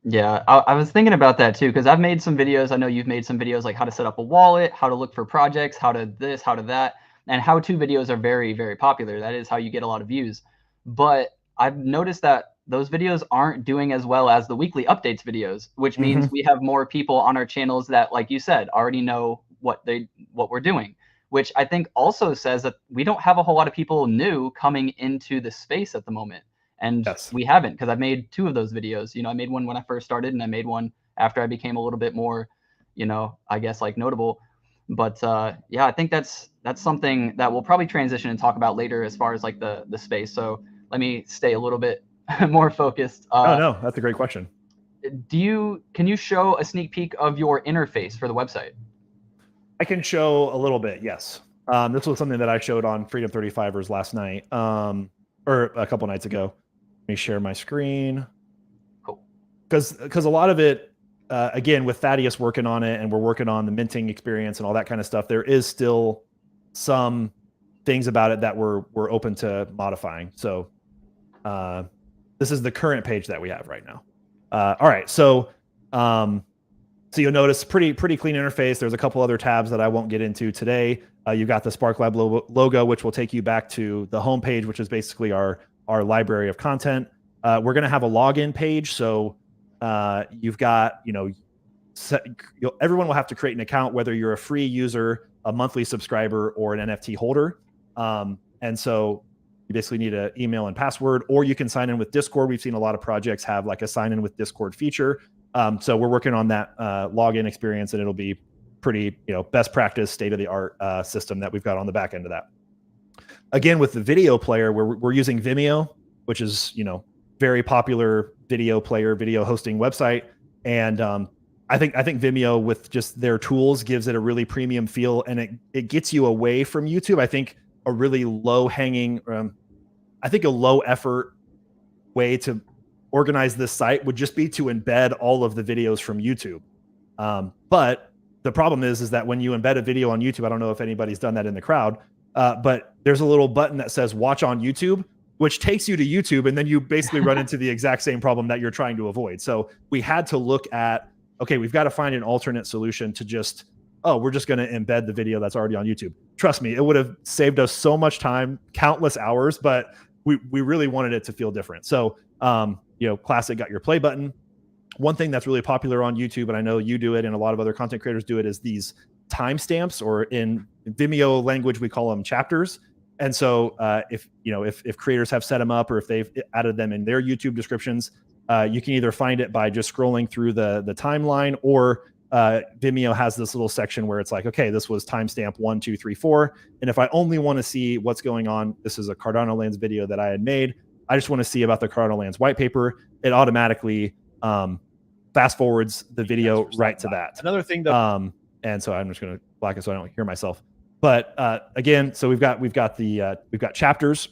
Speaker 1: Yeah, I was thinking about that too, because I've made some videos. I know you've made some videos like how to set up a wallet, how to look for projects, how to this, how to that. And how-to videos are very, very popular. That is how you get a lot of views. But I've noticed that those videos aren't doing as well as the weekly updates videos, which means we have more people on our channels that, like you said, already know what we're doing, which I think also says that we don't have a whole lot of people new coming into the space at the moment. And we haven't, because I've made 2 of those videos. I made one when I first started, and I made one after I became a little bit more, I guess, like, notable. But yeah, I think that's something that we'll probably transition and talk about later as far as like the space. So let me stay a little bit more focused.
Speaker 2: Oh no, that's a great question.
Speaker 1: Can you show a sneak peek of your interface for the website?
Speaker 2: I can show a little bit, yes. This was something that I showed on Freedom 35ers last night, or a couple nights ago. Let me share my screen.
Speaker 1: Cool.
Speaker 2: Because a lot of it, again, with Thaddeus working on it, and we're working on the minting experience and all that kind of stuff, there is still some things about it that we're open to modifying. So this is the current page that we have right now. All right, so you'll notice pretty clean interface. There's a couple other tabs that I won't get into today. You've got the Spark Lab logo, which will take you back to the home page, which is basically our library of content. We're going to have a login page. So you've got, everyone will have to create an account, whether you're a free user, a monthly subscriber, or an NFT holder. And so you basically need an email and password, or you can sign in with Discord. We've seen a lot of projects have like a sign in with Discord feature. So we're working on that login experience, and it'll be pretty, best practice, state-of-the-art system that we've got on the back end of that. Again, with the video player, we're using Vimeo, which is, very popular video player, video hosting website. And I think Vimeo, with just their tools, gives it a really premium feel, and it gets you away from YouTube. I think a really low hanging, a low effort way to organize this site would just be to embed all of the videos from YouTube. But the problem is that when you embed a video on YouTube, I don't know if anybody's done that in the crowd, but there's a little button that says watch on YouTube, which takes you to YouTube, and then you basically run into the exact same problem that you're trying to avoid. So we had to look at, okay, we've got to find an alternate solution to just, we're just going to embed the video that's already on YouTube. Trust me, it would have saved us so much time, countless hours, but we really wanted it to feel different. So, classic got your play button. One thing that's really popular on YouTube, and I know you do it and a lot of other content creators do it, is these timestamps, or in Vimeo language, we call them chapters. And so if creators have set them up, or if they've added them in their YouTube descriptions, you can either find it by just scrolling through the timeline, or Vimeo has this little section where it's like, okay, this was timestamp 1, 2, 3, 4. And if I only want to see what's going on, this is a Cardano Lands video that I had made, I just want to see about the Cardano Lands white paper, it automatically fast forwards the video right to that. Another thing that, and so I'm just going to block it so I don't hear myself. But again, so we've got chapters,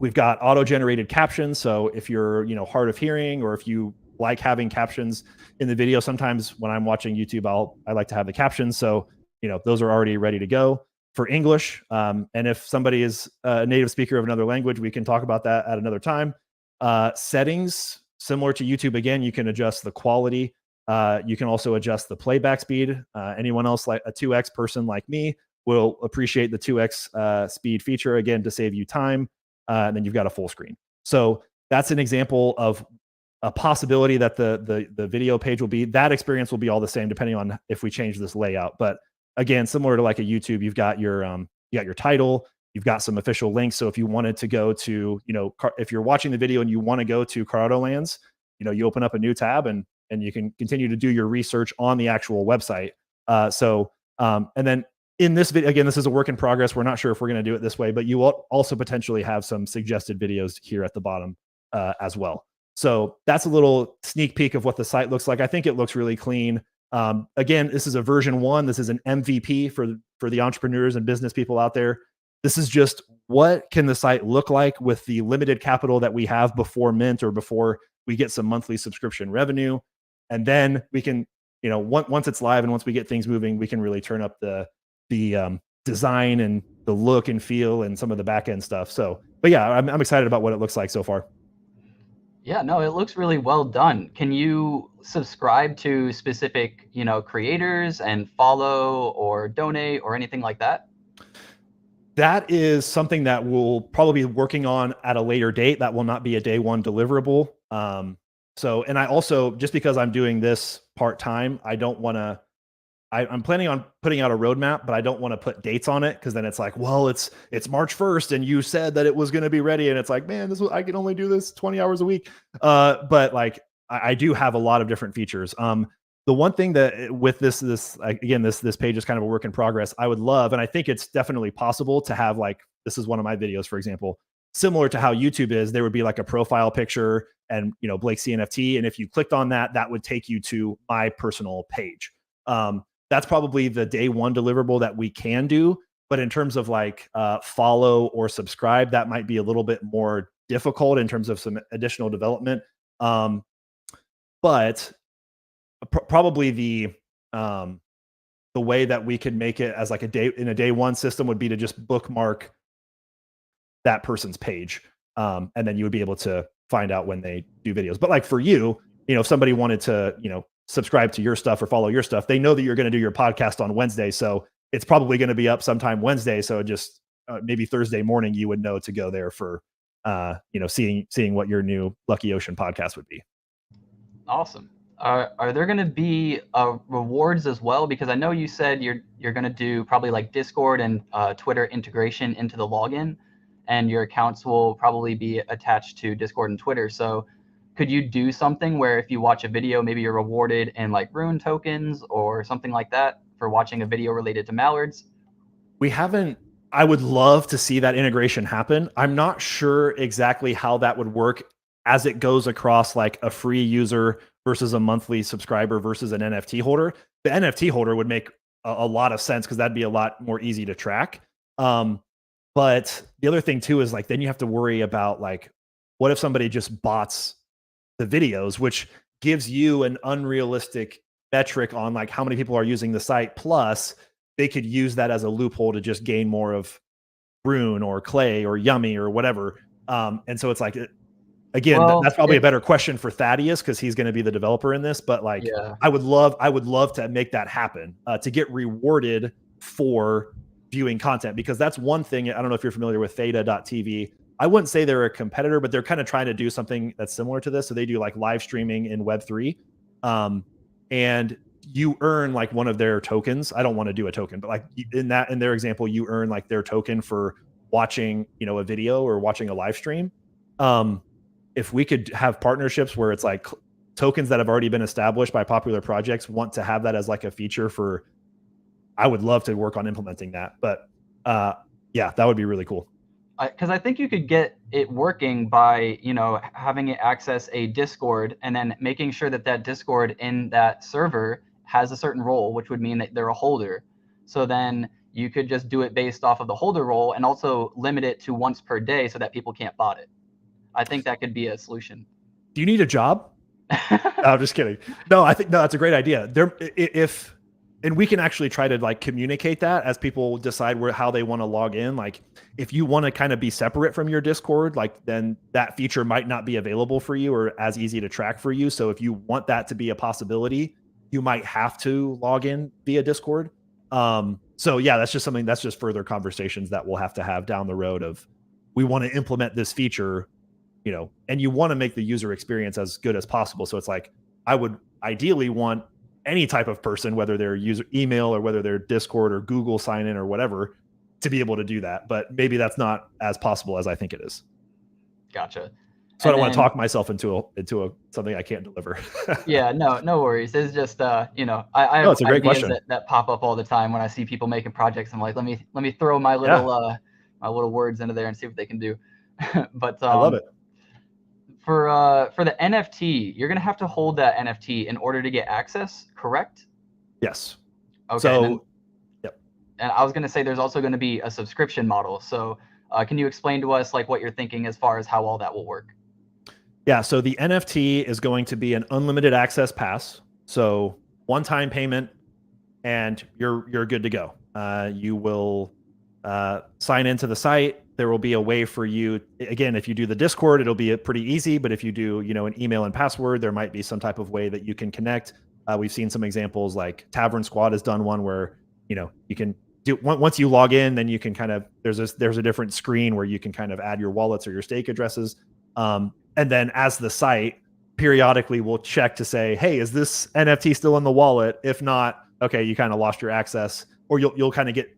Speaker 2: we've got auto-generated captions. So if you're hard of hearing, or if you like having captions in the video, sometimes when I'm watching YouTube, I like to have the captions. So those are already ready to go for English. And if somebody is a native speaker of another language, we can talk about that at another time. Settings, similar to YouTube, again, you can adjust the quality. You can also adjust the playback speed. Anyone else, like a 2x person like me, will appreciate the 2x speed feature again to save you time. And then you've got a full screen. So that's an example of a possibility that the video page will be. That experience will be all the same depending on if we change this layout. But again, similar to like a YouTube, you've got your title, you've got some official links. So if you wanted to go to, if you're watching the video and you want to go to Corrado Lands, you open up a new tab and you can continue to do your research on the actual website. And then in this video, again, this is a work in progress. We're not sure if we're going to do it this way, but you will also potentially have some suggested videos here at the bottom as well. So that's a little sneak peek of what the site looks like. I think it looks really clean. Again, this is a version 1. This is an MVP for the entrepreneurs and business people out there. This is just what can the site look like with the limited capital that we have before mint or before we get some monthly subscription revenue. And then we can, once it's live and once we get things moving, we can really turn up the design and the look and feel and some of the back end stuff. So, but yeah, I'm excited about what it looks like so far.
Speaker 1: Yeah, no, it looks really well done. Can you subscribe to specific, creators and follow or donate or anything like that?
Speaker 2: That is something that we'll probably be working on at a later date. That will not be a day one deliverable. And I also, just because I'm doing this part-time, I'm planning on putting out a roadmap, but I don't want to put dates on it because then it's like, well, it's March 1st and you said that it was going to be ready. And it's like, man, I can only do this 20 hours a week. But like, I do have a lot of different features. The one thing that with this page is kind of a work in progress. I would love, and I think it's definitely possible to have like, this is one of my videos, for example, similar to how YouTube is, there would be like a profile picture and, BlakeCNFT. And if you clicked on that, that would take you to my personal page. That's probably the day one deliverable that we can do. But in terms of like follow or subscribe, that might be a little bit more difficult in terms of some additional development. But probably the way that we could make it as like a day one system would be to just bookmark that person's page. And then you would be able to find out when they do videos. But like for you, if somebody wanted to, subscribe to your stuff or follow your stuff, they know that you're going to do your podcast on Wednesday. So it's probably going to be up sometime Wednesday. So just maybe Thursday morning, you would know to go there for, seeing what your new Lucky Ocean podcast would be.
Speaker 1: Awesome. Are there going to be rewards as well? Because I know you said you're going to do probably like Discord and Twitter integration into the login, and your accounts will probably be attached to Discord and Twitter. So could you do something where if you watch a video, maybe you're rewarded in like rune tokens or something like that for watching a video related to mallards?
Speaker 2: I would love to see that integration happen. I'm not sure exactly how that would work as it goes across like a free user versus a monthly subscriber versus an NFT holder. The NFT holder would make a lot of sense because that'd be a lot more easy to track. But the other thing too is like, then you have to worry about like, what if somebody just bots the videos, which gives you an unrealistic metric on like how many people are using the site. Plus they could use that as a loophole to just gain more of Rune or Clay or Yummy or whatever. And so it's like, again, that's probably a better question for Thaddeus because he's going to be the developer in this. But like, yeah. I would love to make that happen to get rewarded for viewing content, because that's one thing. I don't know if you're familiar with Theta.tv. I wouldn't say they're a competitor, but they're kind of trying to do something that's similar to this. So they do like live streaming in Web3. And you earn like one of their tokens. I don't want to do a token, but like in their example, you earn like their token for watching, a video or watching a live stream. If we could have partnerships where it's like tokens that have already been established by popular projects want to have that as like a feature I would love to work on implementing that. But yeah, that would be really cool.
Speaker 1: Because I think you could get it working by, having it access a Discord and then making sure that Discord in that server has a certain role, which would mean that they're a holder. So then you could just do it based off of the holder role and also limit it to once per day so that people can't bot it. I think that could be a solution.
Speaker 2: Do you need a job? No, I'm just kidding. No, that's a great idea. And we can actually try to like communicate that as people decide how they want to log in. Like if you want to kind of be separate from your Discord, like then that feature might not be available for you or as easy to track for you. So if you want that to be a possibility, you might have to log in via Discord. So yeah, that's just something, that's just further conversations that we'll have to have down the road of, we want to implement this feature, and you want to make the user experience as good as possible. So it's like, I would ideally want any type of person, whether they're user email or whether they're Discord or Google sign in or whatever, to be able to do that. But maybe that's not as possible as I think it is.
Speaker 1: Gotcha.
Speaker 2: So I
Speaker 1: And
Speaker 2: don't want to
Speaker 1: then,
Speaker 2: talk myself into something I can't deliver.
Speaker 1: yeah, no worries. It's just, I
Speaker 2: No,
Speaker 1: have
Speaker 2: it's a great
Speaker 1: ideas
Speaker 2: question.
Speaker 1: that pop up all the time when I see people making projects. I'm like, let me throw my
Speaker 2: Yeah,
Speaker 1: little words into there and see what they can do. But
Speaker 2: I love it.
Speaker 1: for the NFT, you're gonna have to hold that NFT in order to get access, correct?
Speaker 2: Yes.
Speaker 1: Okay,
Speaker 2: So, yep.
Speaker 1: and I was gonna say there's also gonna be a subscription model. So can you explain to us like what you're thinking as far as how all that will work?
Speaker 2: Yeah. So the NFT is going to be an unlimited access pass. So one-time payment, and you're good to go. You will sign into the site. There will be a way for you. Again, if you do the Discord, it'll be pretty easy. But if you do, an email and password, there might be some type of way that you can connect. We've seen some examples, like Tavern Squad has done one where you can do, once you log in, then you can kind of, there's a different screen where you can kind of add your wallets or your stake addresses. And then as the site periodically will check to say, hey, is this NFT still in the wallet? If not, okay, you kind of lost your access, or you'll kind of get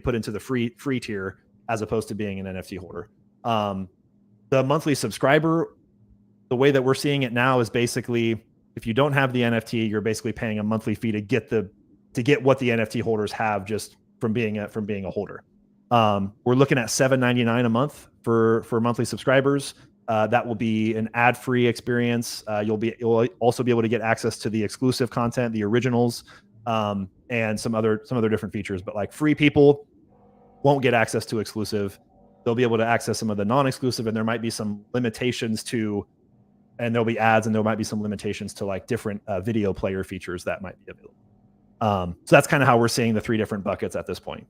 Speaker 2: put into the free tier as opposed to being an NFT holder. The monthly subscriber, the way that we're seeing it now is basically, if you don't have the NFT, you're basically paying a monthly fee to get what the NFT holders have just from being a holder. We're looking at $7.99 a month for monthly subscribers. That will be an ad-free experience. You'll also be able to get access to the exclusive content, the originals, and some other different features. But like, free people won't get access to exclusive. They'll be able to access some of the non-exclusive, and there might be some limitations to, and there'll be ads, and there might be some limitations to like different video player features that might be available. So that's kind of how we're seeing the three different buckets at this point.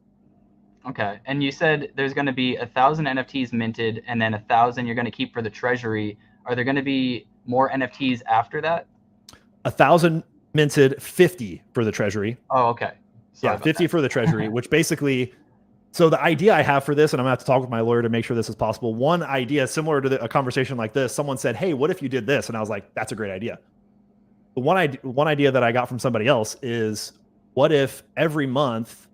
Speaker 1: Okay, and you said there's going to be 1,000 NFTs minted, and then 1,000 you're going to keep for the treasury. Are there going to be more NFTs after that?
Speaker 2: 1,000 minted, 50 for the treasury.
Speaker 1: Oh, okay.
Speaker 2: Sorry, yeah, 50 for the treasury, which basically, so the idea I have for this, and I'm gonna have to talk with my lawyer to make sure this is possible. One idea similar to a conversation like this, someone said, hey, what if you did this? And I was like, that's a great idea. The one idea that I got from somebody else is, what if every month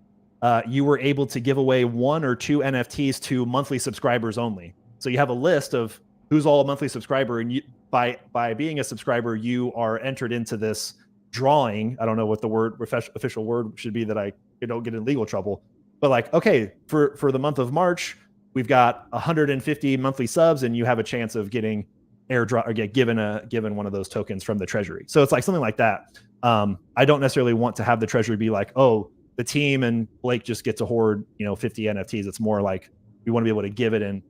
Speaker 2: you were able to give away 1 or 2 NFTs to monthly subscribers only? So you have a list of who's all a monthly subscriber, and by being a subscriber, you are entered into this drawing. I don't know what the official word should be, that I don't get in legal trouble. But like, okay, for the month of March, we've got 150 monthly subs, and you have a chance of getting airdrop or get given one of those tokens from the treasury. So it's like something like that. I don't necessarily want to have the treasury be like, oh, the team and Blake just get to hoard 50 NFTs. It's more like, we want to be able to give it and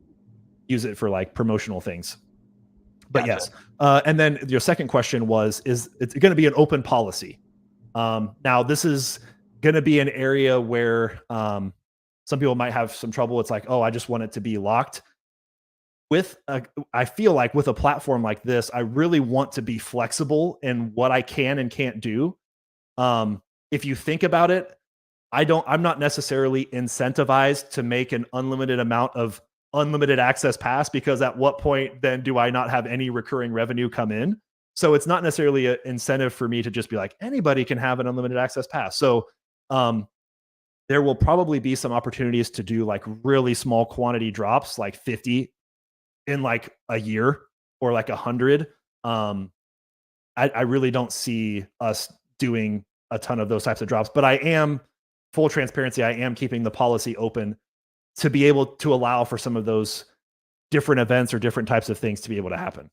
Speaker 2: use it for like promotional things. But gotcha. Yes. And then your second question was, is it's going to be an open policy? Now this is going to be an area where some people might have some trouble. It's like, oh, I just want it to be locked. I feel like with a platform like this, I really want to be flexible in what I can and can't do. If you think about it, I'm not necessarily incentivized to make an unlimited amount of unlimited access pass, because at what point then do I not have any recurring revenue come in? So it's not necessarily an incentive for me to just be like, anybody can have an unlimited access pass. So there will probably be some opportunities to do like really small quantity drops, like 50 in like a year, or like 100. I really don't see us doing a ton of those types of drops, but I am, full transparency, I am keeping the policy open to be able to allow for some of those different events or different types of things to be able to happen.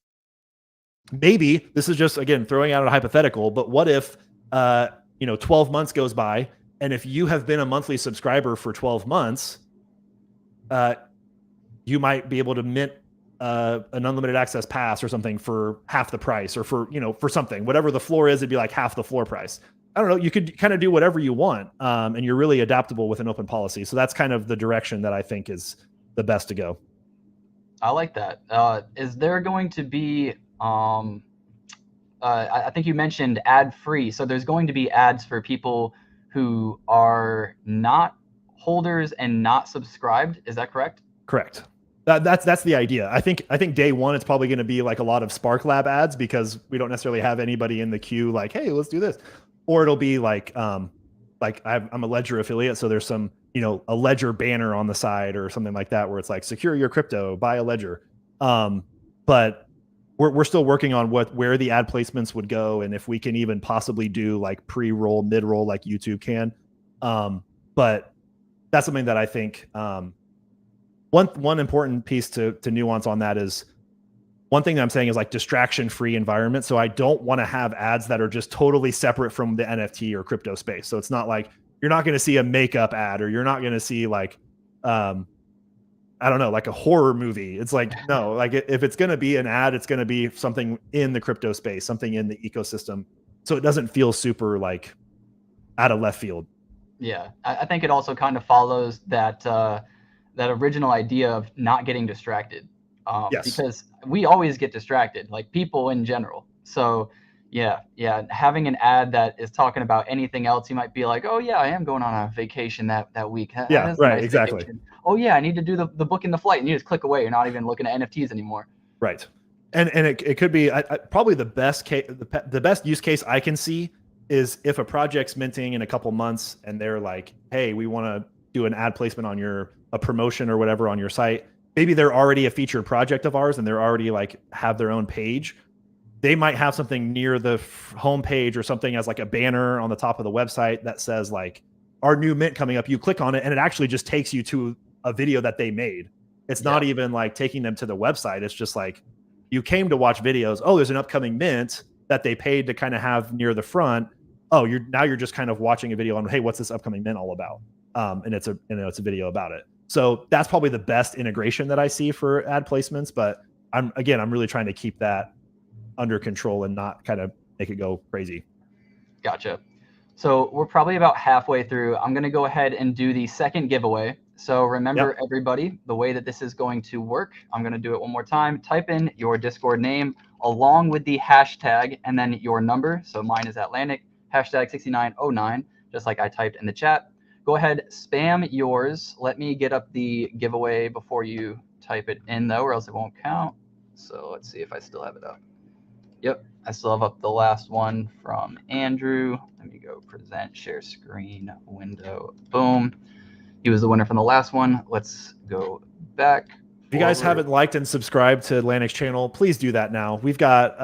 Speaker 2: Maybe this is just, again, throwing out a hypothetical, but what if 12 months goes by, and if you have been a monthly subscriber for 12 months, you might be able to mint an unlimited access pass or something for half the price, or for something, whatever the floor is, it'd be like half the floor price. I don't know. You could kind of do whatever you want, and you're really adaptable with an open policy. So that's kind of the direction that I think is the best to go.
Speaker 1: I like that. Is there going to be, I think you mentioned ad free. So there's going to be ads for people who are not holders and not subscribed. Is that correct?
Speaker 2: Correct. That's the idea. I think day one it's probably going to be like a lot of Spark Lab ads because we don't necessarily have anybody in the queue like, hey, let's do this, or it'll be like I'm a Ledger affiliate, so there's some a Ledger banner on the side or something like that where it's like secure your crypto, buy a Ledger. But we're still working on where the ad placements would go and if we can even possibly do like pre-roll, mid-roll like YouTube can. But that's something that I think one important piece to nuance on that is one thing that I'm saying is like distraction-free environment. So I don't want to have ads that are just totally separate from the NFT or crypto space. So it's not like you're not going to see a makeup ad or you're not going to see like I don't know, like a horror movie. It's like, no, like if it's going to be an ad, it's going to be something in the crypto space, something in the ecosystem. So it doesn't feel super like out of left field.
Speaker 1: Yeah, I think it also kind of follows that that original idea of not getting distracted.
Speaker 2: Yes.
Speaker 1: Because we always get distracted, like people in general. So yeah, having an ad that is talking about anything else, you might be like, oh yeah, I am going on a vacation that week.
Speaker 2: Yeah, right, nice exactly.
Speaker 1: Vacation. Oh yeah, I need to do the booking the flight, and you just click away. You're not even looking at NFTs anymore.
Speaker 2: Right, and it could be probably the best case, the best use case I can see is if a project's minting in a couple months and they're like, hey, we want to do an ad placement on a promotion or whatever on your site. Maybe they're already a featured project of ours and they're already like have their own page. They might have something near the homepage or something as like a banner on the top of the website that says like our new mint coming up. You click on it and it actually just takes you to a video that they made. It's not even like taking them to the website. It's just like you came to watch videos. Oh, there's an upcoming mint that they paid to kind of have near the front. Oh, you're just kind of watching a video on, hey, what's this upcoming mint all about? And it's a video about it. So that's probably the best integration that I see for ad placements. But I'm really trying to keep that under control and not kind of make it go crazy.
Speaker 1: Gotcha. So we're probably about halfway through. I'm going to go ahead and do the second giveaway. So remember, everybody, the way that this is going to work, I'm going to do it one more time. Type in your Discord name along with the hashtag and then your number. So mine is Atlanick, hashtag 6909, just like I typed in the chat. Go ahead, spam yours. Let me get up the giveaway before you type it in, though, or else it won't count. So let's see if I still have it up. Yep, I still have up the last one from Andrew. Let me go present, share screen, window, boom. He was the winner from the last one. Let's go back.
Speaker 2: If you guys haven't liked and subscribed to Atlanick's channel, please do that now. We've got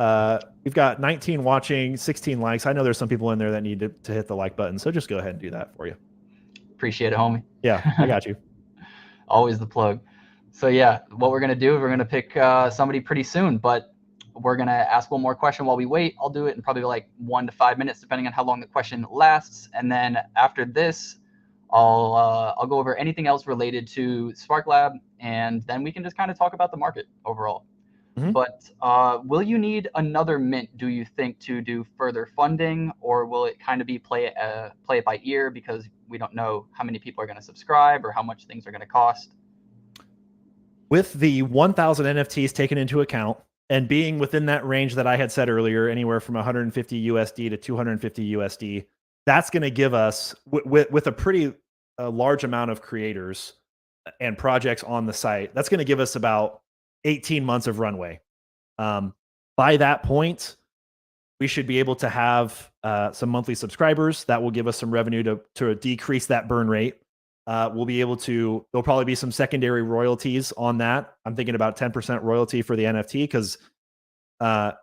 Speaker 2: 19 watching, 16 likes. I know there's some people in there that need to hit the like button, so just go ahead and do that for you.
Speaker 1: Appreciate it, homie.
Speaker 2: Yeah, I got you.
Speaker 1: Always the plug. So yeah, what we're gonna do is we're gonna pick somebody pretty soon, but we're gonna ask one more question while we wait. I'll do it in probably like 1 to 5 minutes, depending on how long the question lasts. And then after this, I'll go over anything else related to Spark Lab, and then we can just kind of talk about the market overall. Mm-hmm. But will you need another mint, do you think, to do further funding, or will it kind of be play it by ear because we don't know how many people are going to subscribe or how much things are going to cost?
Speaker 2: With the 1,000 NFTs taken into account and being within that range that I had said earlier, anywhere from 150 USD to 250 USD, that's going to give us, with a pretty large amount of creators and projects on the site, that's going to give us about 18 months of runway. By that point, we should be able to have some monthly subscribers. That will give us some revenue to decrease that burn rate. We'll be able to, there'll probably be some secondary royalties on that. I'm thinking about 10% royalty for the NFT because I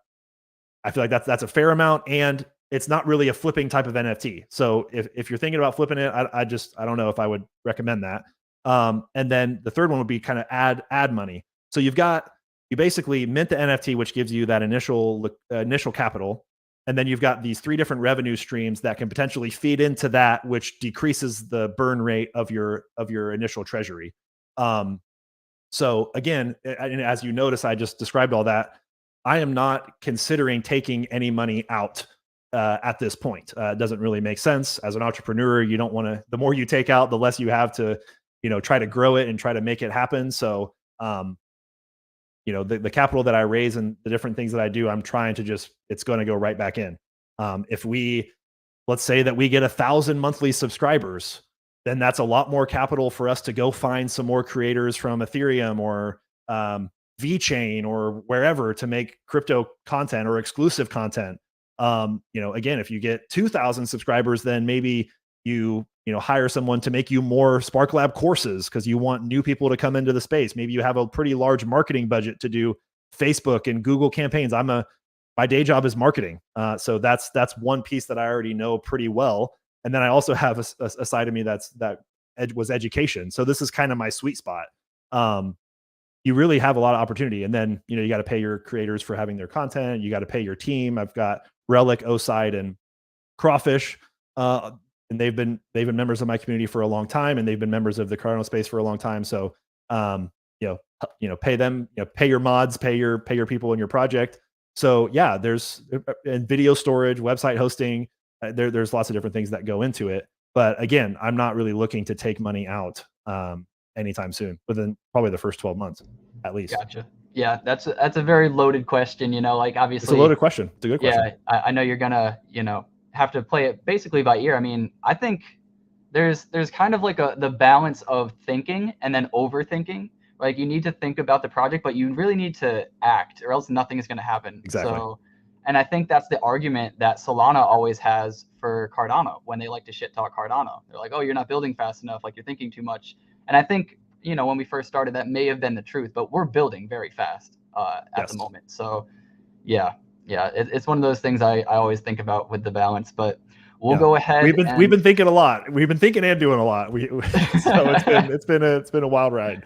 Speaker 2: feel like that's a fair amount, and it's not really a flipping type of NFT. So if you're thinking about flipping it, I don't know if I would recommend that. And then the third one would be kind of ad money. So you basically mint the NFT, which gives you that initial capital. And then you've got these 3 different revenue streams that can potentially feed into that, which decreases the burn rate of your initial treasury. So again, as you notice, I just described all that. I am not considering taking any money out at this point. It doesn't really make sense. As an entrepreneur, you don't want to, the more you take out, the less you have to, try to grow it and try to make it happen. So, the capital that I raise and the different things that I do, I'm trying to it's going to go right back in. If we let's say that we get 1,000 monthly subscribers, then that's a lot more capital for us to go find some more creators from Ethereum or VeChain or wherever to make crypto content or exclusive content. Again, if you get 2,000 subscribers, then maybe you hire someone to make you more Spark Lab courses because you want new people to come into the space. Maybe you have a pretty large marketing budget to do Facebook and Google campaigns. My day job is marketing. So that's one piece that I already know pretty well. And then I also have a side of me that was education. So this is kind of my sweet spot. You really have a lot of opportunity. And then, you got to pay your creators for having their content. You got to pay your team. I've got Relic, Oside, and Crawfish. And they've been members of my community for a long time, and they've been members of the Cardano space for a long time. So, pay them, pay your mods, pay your people in your project. So yeah, there's and video storage, website hosting. There's lots of different things that go into it. But again, I'm not really looking to take money out anytime soon, within probably the first 12 months, at least.
Speaker 1: Gotcha. Yeah, that's a very loaded question. Like obviously,
Speaker 2: it's a loaded question. It's a good question.
Speaker 1: Yeah, I know you're gonna have to play it basically by ear. I mean, I think there's kind of like the balance of thinking and then overthinking. Like you need to think about the project, but you really need to act, or else nothing is going to happen.
Speaker 2: Exactly.
Speaker 1: So, and I think that's the argument that Solana always has for Cardano when they like to shit talk Cardano. They're like, "Oh, you're not building fast enough. Like you're thinking too much." And I think when we first started, that may have been the truth, but we're building very fast at the moment. So, yeah, it's one of those things I always think about with the balance, but. We'll go ahead.
Speaker 2: We've been thinking a lot. We've been thinking and doing a lot. So it's been a wild ride.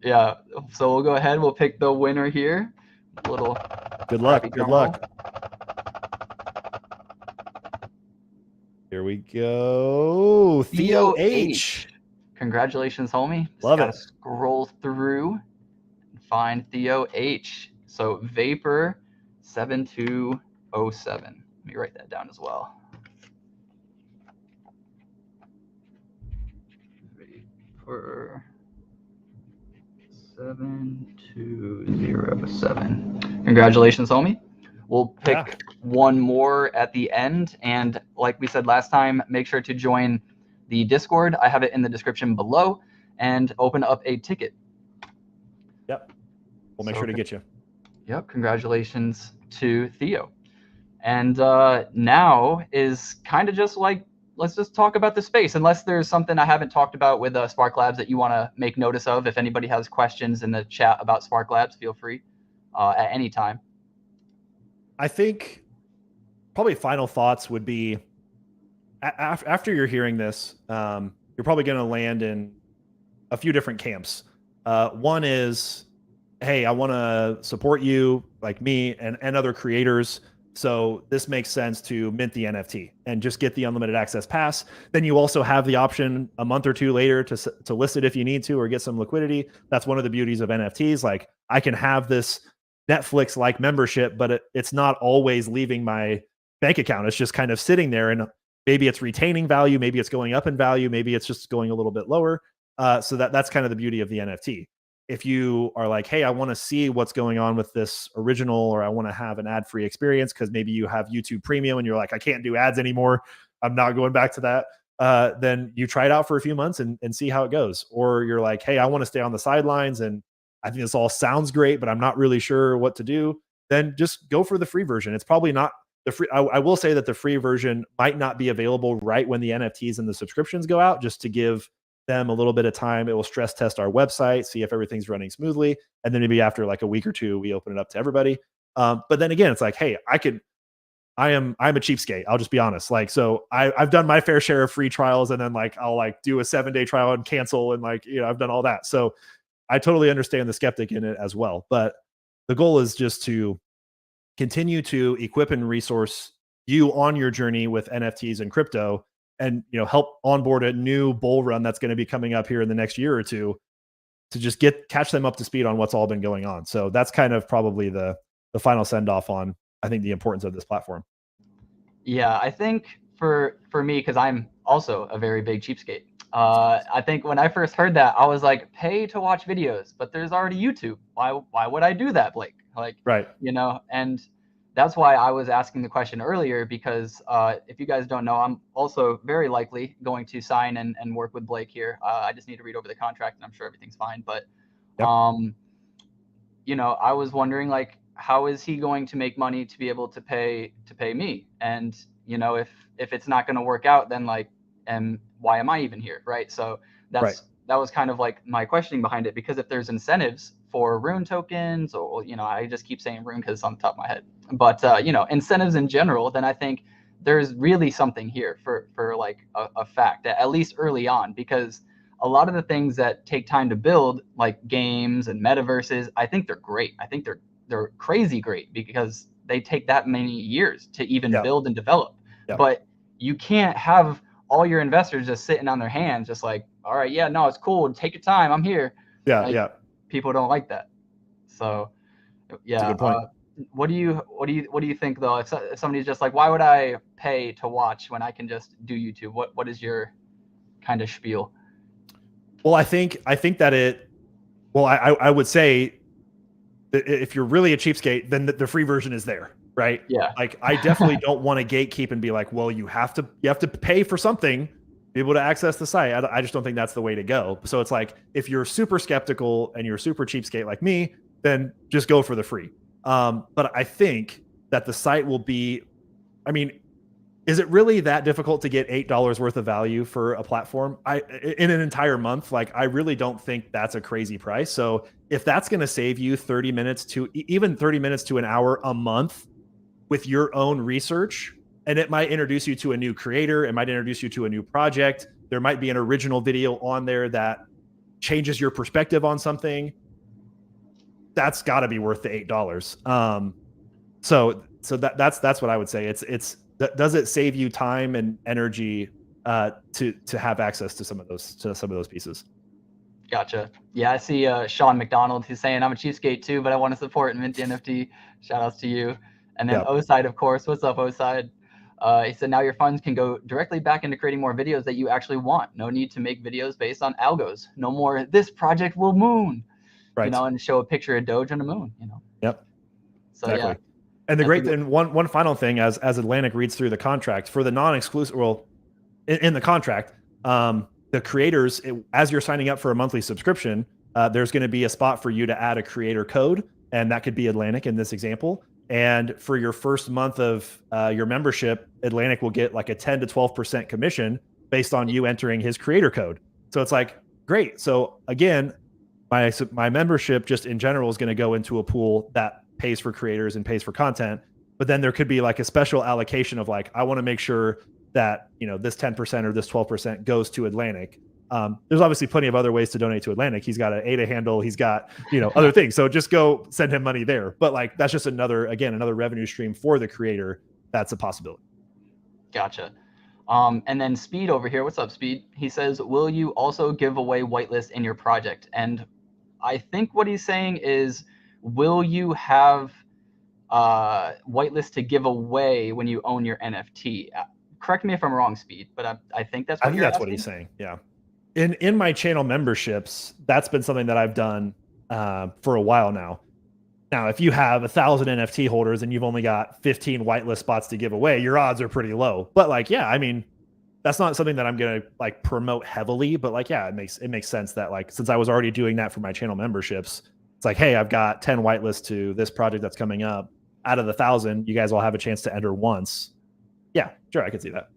Speaker 1: Yeah. So we'll go ahead. We'll pick the winner here. A little.
Speaker 2: Good luck. Good luck. Here we go. Theo H.
Speaker 1: Congratulations, homie.
Speaker 2: Love it.
Speaker 1: Scroll through and find Theo H. So Vapor 7207. Let me write that down as well. For 7207. Congratulations, homie. We'll pick one more at the end. And like we said last time, make sure to join the Discord. I have it in the description below, and open up a ticket.
Speaker 2: Yep. We'll make sure to get you.
Speaker 1: Yep. Congratulations to Theo. And now is kind of just like, let's just talk about the space, unless there's something I haven't talked about with Spark Labs that you want to make notice of. If anybody has questions in the chat about Spark Labs, feel free at any time.
Speaker 2: I think probably final thoughts would be after you're hearing this, you're probably going to land in a few different camps. One is, hey, I want to support you, like me and other creators. So this makes sense to mint the NFT and just get the unlimited access pass. Then you also have the option a month or two later to list it if you need to, or get some liquidity. That's one of the beauties of NFTs. Like I can have this Netflix-like membership, but it's not always leaving my bank account. It's just kind of sitting there, and maybe it's retaining value, maybe it's going up in value, maybe it's just going a little bit lower. So that's kind of the beauty of the NFT. If you are like, hey, I want to see what's going on with this original, or I want to have an ad-free experience because maybe you have YouTube Premium and you're like, I can't do ads anymore, I'm not going back to that. Then you try it out for a few months and see how it goes. Or you're like, hey, I want to stay on the sidelines and I think this all sounds great, but I'm not really sure what to do. Then just go for the free version. It's probably not the free. I will say that the free version might not be available right when the NFTs and the subscriptions go out, just to give them a little bit of time. It will stress test our website, see if everything's running smoothly. And then maybe after like a week or two, we open it up to everybody. But then again, it's like, hey, I'm a cheapskate. I'll just be honest. Like, so I've done my fair share of free trials, and then like, I'll like do a 7-day trial and cancel. And like, I've done all that. So I totally understand the skeptic in it as well. But the goal is just to continue to equip and resource you on your journey with NFTs and crypto, and help onboard a new bull run that's going to be coming up here in the next year or two, to just catch them up to speed on what's all been going on. So that's kind of probably the final send off on, I think, the importance of this platform.
Speaker 1: Yeah, I think for me, because I'm also a very big cheapskate, I think when I first heard that, I was like, pay to watch videos, but there's already YouTube. Why would I do that, Blake? Like,
Speaker 2: right.
Speaker 1: And that's why I was asking the question earlier, because if you guys don't know, I'm also very likely going to sign and work with Blake here. I just need to read over the contract, and I'm sure everything's fine. But,
Speaker 2: Yep.
Speaker 1: I was wondering, like, how is he going to make money to be able to pay me? And if it's not going to work out, then like, and why am I even here, right? So that was kind of like my questioning behind it, because if there's incentives for rune tokens, or I just keep saying rune because it's on the top of my head, but incentives in general, then I think there's really something here for like a fact, at least early on, because a lot of the things that take time to build, like games and metaverses, I think they're great. I think they're crazy great, because they take that many years to even build and develop. But you can't have all your investors just sitting on their hands, just like, all right, yeah, no, it's cool, take your time, I'm here. People don't like that. So yeah,
Speaker 2: that's a good point.
Speaker 1: what do you think though, if somebody's just like, why would I pay to watch when I can just do YouTube? What is your kind of spiel?
Speaker 2: Well, I think that I would say that if you're really a cheapskate, then the free version is there, right?
Speaker 1: Yeah.
Speaker 2: Like, I definitely don't want to gatekeep and be like, well, you have to pay for something to be able to access the site. I just don't think that's the way to go. So it's like, if you're super skeptical and you're super cheapskate like me, then just go for the free. But I think that the site will be, I mean, is it really that difficult to get $8 worth of value for a platform in an entire month? Like, I really don't think that's a crazy price. So if that's going to save you 30 minutes to even 30 minutes to an hour a month with your own research, and it might introduce you to a new creator, it might introduce you to a new project, there might be an original video on there that changes your perspective on something, that's got to be worth the $8. So that's what I would say. Does it save you time and energy to have access to some of those pieces?
Speaker 1: Gotcha. Yeah, I see Sean McDonald, who's saying, I'm a cheapskate too, but I want to support Mint NFT. Shout outs to you. And then O-Side, of course. What's up, O-Side? He said, now your funds can go directly back into creating more videos that you actually want. No need to make videos based on algos. No more, this project will moon, and show a picture of Doge on the moon,
Speaker 2: Yep.
Speaker 1: So
Speaker 2: exactly.
Speaker 1: Yeah.
Speaker 2: And the great thing, one final thing, as Atlanick reads through the contract for the non-exclusive, well, in the contract, the creators, as you're signing up for a monthly subscription, there's going to be a spot for you to add a creator code, and that could be Atlanick in this example. And for your first month of your membership, Atlanick will get like a 10 to 12% commission based on you entering his creator code. So it's like, great. So again, my membership just in general is going to go into a pool that pays for creators and pays for content, but then there could be like a special allocation of like, I want to make sure that this 10% or this 12% goes to Atlanick. There's obviously plenty of other ways to donate to Atlanick. He's got an ADA handle, he's got other things, so just go send him money there. But like, that's just another revenue stream for the creator. That's a possibility.
Speaker 1: Gotcha. And then Speed over here, what's up, Speed? He says, will you also give away whitelist in your project? And I think what he's saying is, will you have whitelist to give away when you own your NFT? Correct me if I'm wrong, Speed, but I think that's what
Speaker 2: he's saying. Yeah. In my channel memberships, that's been something that I've done for a while now. Now, if you have 1,000 NFT holders and you've only got 15 whitelist spots to give away, your odds are pretty low. But like, yeah, I mean, that's not something that I'm going to like promote heavily, but like, yeah, it makes sense that like, since I was already doing that for my channel memberships, it's like, hey, I've got 10 whitelists to this project that's coming up. Out of the 1,000, you guys all have a chance to enter once. Yeah, sure, I can see that.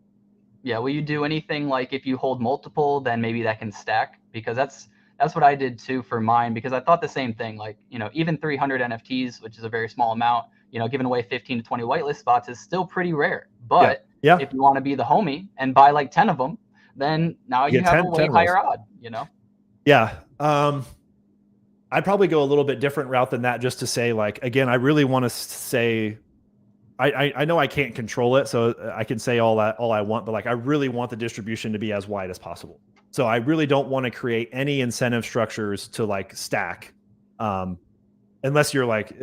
Speaker 1: Yeah, will you do anything like if you hold multiple, then maybe that can stack? Because that's what I did too for mine, because I thought the same thing. Like, even 300 NFTs, which is a very small amount, giving away 15 to 20 whitelist spots is still pretty rare. But if you want to be the homie and buy like 10 of them, then now you have a way higher odd,
Speaker 2: Yeah. I'd probably go a little bit different route than that, just to say, like, again, I really want to say, I know I can't control it, so I can say all I want, but like, I really want the distribution to be as wide as possible. So I really don't want to create any incentive structures to like stack, unless you're like,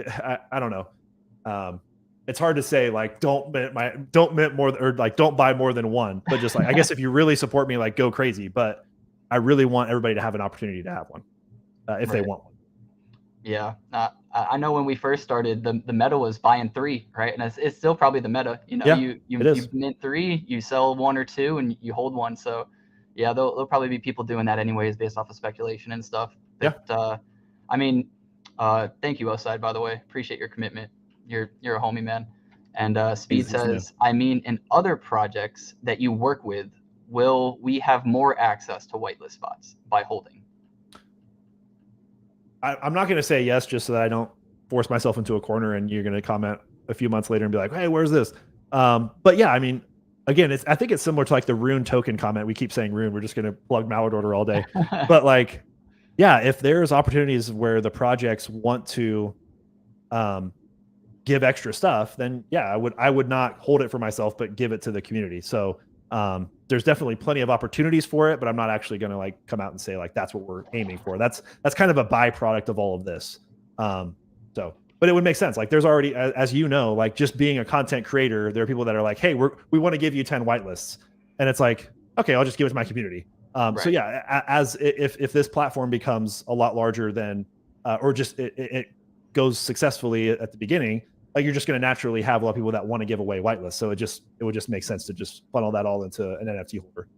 Speaker 2: I don't know. It's hard to say like, don't mint more, or like, don't buy more than one, but just like, I guess if you really support me, like, go crazy. But I really want everybody to have an opportunity to have one if they want one.
Speaker 1: Yeah, I know when we first started, the meta was buying 3, right? And it's still probably the meta. You know,
Speaker 2: Yeah, it
Speaker 1: you
Speaker 2: is.
Speaker 1: mint 3, you sell 1 or 2, and you hold 1. So, yeah, there'll probably be people doing that anyways, based off of speculation and stuff.
Speaker 2: Yeah,
Speaker 1: But I mean, thank you, Oside, by the way. Appreciate your commitment. You're a homie, man. And Speed
Speaker 2: he's new.
Speaker 1: says, I mean, in other projects that you work with, will we have more access to whitelist spots by holding?
Speaker 2: I'm not going to say yes just so that I don't force myself into a corner and you're going to comment a few months later and be like, hey, where's this? But yeah, I mean, again, I think it's similar to like the Rune token comment. We keep saying Rune. We're just going to plug Mallard Order all day. But like, yeah, if there's opportunities where the projects want to give extra stuff, then yeah, I would not hold it for myself, but give it to the community. So there's definitely plenty of opportunities for it, but I'm not actually going to like come out and say like that's what we're aiming for. That's kind of a byproduct of all of this. But it would make sense. Like there's already, as you know, like just being a content creator, there are people that are like, hey, we want to give you 10 whitelists, and it's like, okay, I'll just give it to my community.
Speaker 1: Right.
Speaker 2: So yeah, as if this platform becomes a lot larger than, or just it goes successfully at the beginning, like you're just going to naturally have a lot of people that want to give away whitelists. So it would just make sense to just funnel that all into an NFT holder.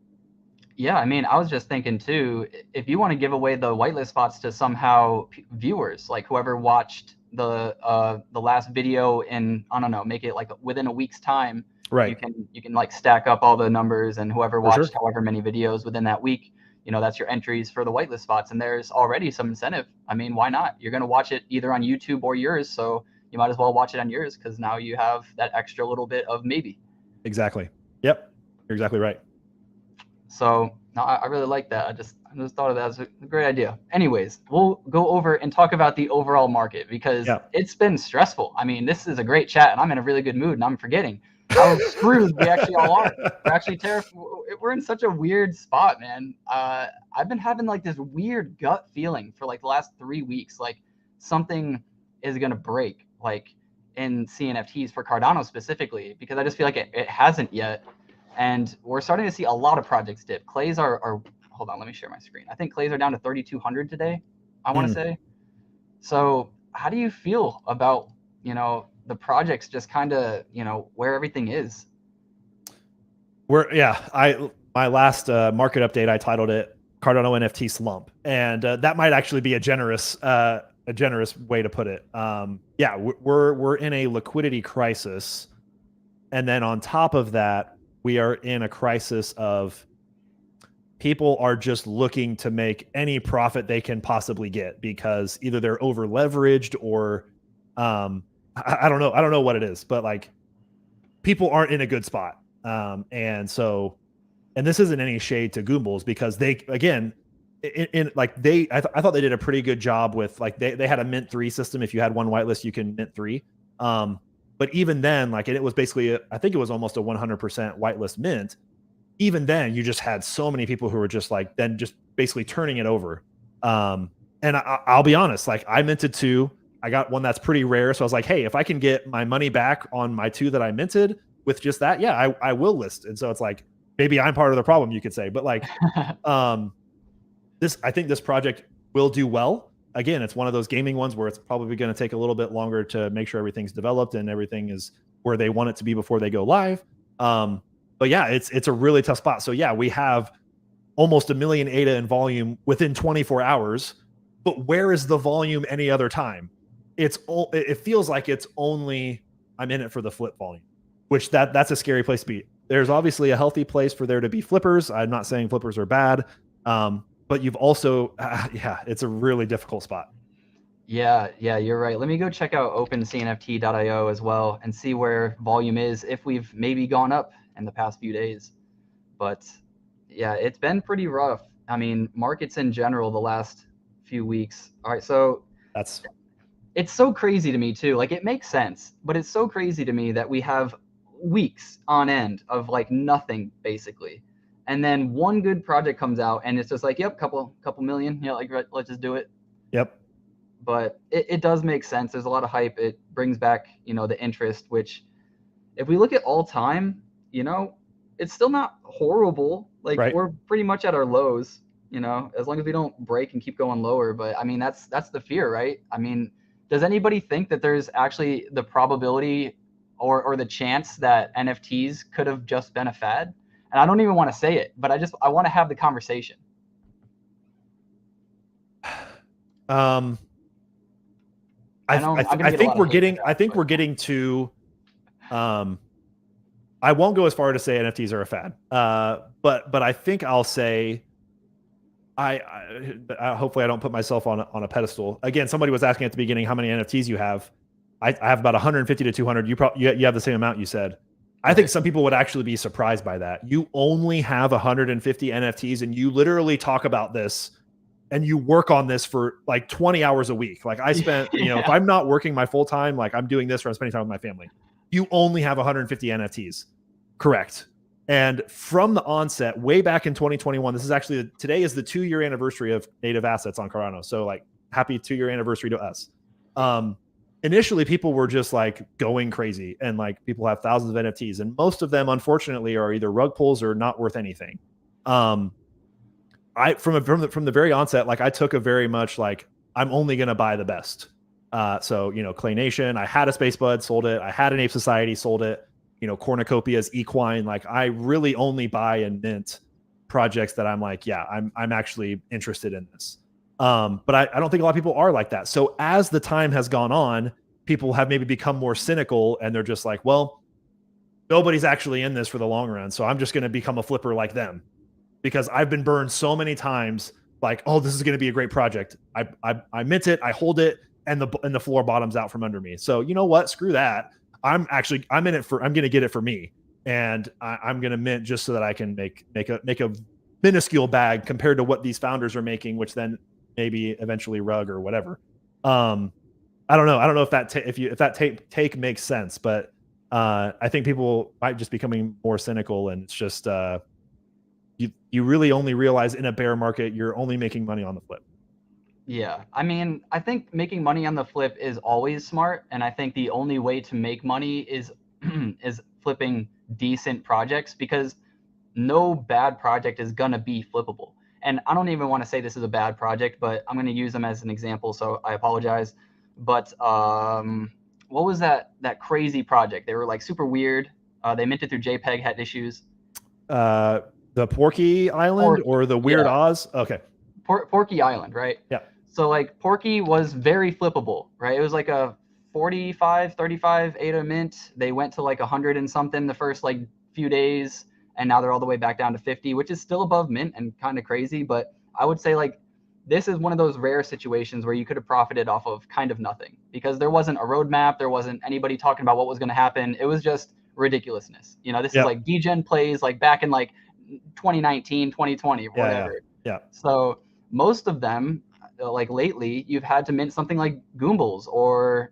Speaker 1: Yeah, I mean, I was just thinking too, if you want to give away the whitelist spots to somehow viewers, like whoever watched the last video in, I don't know, make it like within a week's time,
Speaker 2: right?
Speaker 1: You can like stack up all the numbers, and whoever
Speaker 2: For
Speaker 1: watched
Speaker 2: sure.
Speaker 1: however many videos within that week, you know, that's your entries for the whitelist spots. And there's already some incentive. I mean, why not? You're going to watch it either on YouTube or yours, so you might as well watch it on yours, because now you have that extra little bit of maybe.
Speaker 2: Exactly. Yep. You're exactly right.
Speaker 1: So no, I really like that. I just thought of that as a great idea. Anyways, we'll go over and talk about the overall market, because it's been stressful. I mean, this is a great chat, and I'm in a really good mood, and I'm forgetting how screwed we actually all are. We're actually terrified. We're in such a weird spot, man. I've been having like this weird gut feeling for like the last 3 weeks, like something is gonna break, like in CNFTs for Cardano specifically, because I just feel like it hasn't yet. And we're starting to see a lot of projects dip. Clays are hold on, let me share my screen. I think clays are down to 3,200 today, I want to say. So how do you feel about, you know, the projects just kind of, you know, where everything is?
Speaker 2: My last market update, I titled it Cardano NFT slump. And that might actually be a generous way to put it. We're in a liquidity crisis. And then on top of that, we are in a crisis of people are just looking to make any profit they can possibly get, because either they're over leveraged or I don't know what it is, but like people aren't in a good spot. And this isn't any shade to Goombles, because they, again, I thought they did a pretty good job with like, they had a mint 3 system. If you had one whitelist, you can mint 3. But even then, like, and it was basically, I think it was almost a 100% whitelist mint. Even then, you just had so many people who were just like, then just basically turning it over. And I'll be honest, like I minted 2. I got one that's pretty rare. So I was like, hey, if I can get my money back on my 2 that I minted with just that, yeah, I will list. And so it's like, maybe I'm part of the problem, you could say. But like, I think this project will do well. Again, it's one of those gaming ones where it's probably going to take a little bit longer to make sure everything's developed and everything is where they want it to be before they go live. But yeah, it's a really tough spot. So yeah, we have almost 1 million ADA in volume within 24 hours. But where is the volume any other time? It feels like it's only I'm in it for the flip volume, which that's a scary place to be. There's obviously a healthy place for there to be flippers. I'm not saying flippers are bad. But you've also, it's a really difficult spot.
Speaker 1: Yeah, you're right. Let me go check out OpenCNFT.io as well and see where volume is, if we've maybe gone up in the past few days. But yeah, it's been pretty rough. I mean, markets in general the last few weeks. All right, so it's so crazy to me too. Like it makes sense, but it's so crazy to me that we have weeks on end of like nothing basically. And then one good project comes out and it's just like, yep, couple million, yeah, like let's just do it.
Speaker 2: Yep.
Speaker 1: But it does make sense. There's a lot of hype. It brings back, you know, the interest, which if we look at all time, you know, it's still not horrible. Like we're pretty much at our lows. you know, as long as we don't break and keep going lower. But I mean, that's the fear, right? I mean, does anybody think that there's actually the probability or the chance that NFTs could have just been a fad? And I don't even want to say it, but I want to have the conversation. I know I'm going to get a lot of hate for that,
Speaker 2: I think we're getting to, I won't go as far to say NFTs are a fad. But I think I'll say, hopefully I don't put myself on a pedestal. Again, somebody was asking at the beginning how many NFTs you have. I have about 150 to 200. You have the same amount you said. I think some people would actually be surprised by that. You only have 150 NFTs, and you literally talk about this and you work on this for like 20 hours a week. Like I spent, you know, if I'm not working my full time, like I'm doing this or I'm spending time with my family. You only have 150 NFTs. Correct. And from the onset, way back in 2021, this is actually, today is the 2-year anniversary of native assets on Cardano. So like happy 2-year anniversary to us. Initially people were just like going crazy, and like people have thousands of NFTs, and most of them unfortunately are either rug pulls or not worth anything. From the very onset, like I took a very much like, I'm only going to buy the best. So, you know, Clay Nation, I had a Space Bud, sold it. I had an Ape Society, sold it. You know, Cornucopias, Equine. Like I really only buy and mint projects that I'm like, yeah, I'm actually interested in this. But I don't think a lot of people are like that. So as the time has gone on, people have maybe become more cynical, and they're just like, well, nobody's actually in this for the long run, so I'm just going to become a flipper like them, because I've been burned so many times. Like, oh, this is going to be a great project. I mint it, I hold it, and the floor bottoms out from under me. So you know what? Screw that. I'm in it for. I'm going to get it for me, and I'm going to mint just so that I can make a minuscule bag compared to what these founders are making, which then maybe eventually rug or whatever. I don't know. I don't know if that take makes sense, but I think people might just becoming more cynical, and it's just you really only realize in a bear market you're only making money on the flip.
Speaker 1: Yeah, I mean, I think making money on the flip is always smart, and I think the only way to make money is is flipping decent projects, because no bad project is gonna be flippable. And I don't even want to say this is a bad project, but I'm gonna use them as an example, so I apologize. But what was that crazy project? They were like super weird. They minted through JPEG, had issues.
Speaker 2: The Porky Island or the Weird Oz? Okay.
Speaker 1: Porky Island, right?
Speaker 2: Yeah.
Speaker 1: So like Porky was very flippable, right? It was like a 45, 35 ADA mint. They went to like 100 and something the first like few days, and now they're all the way back down to 50, which is still above mint and kind of crazy. But I would say like this is one of those rare situations where you could have profited off of kind of nothing, because there wasn't a roadmap. There wasn't anybody talking about what was going to happen. It was just ridiculousness. You know, this is like degen plays like back in like 2019, 2020, whatever.
Speaker 2: Yeah.
Speaker 1: So most of them, like lately, you've had to mint something like Goombles or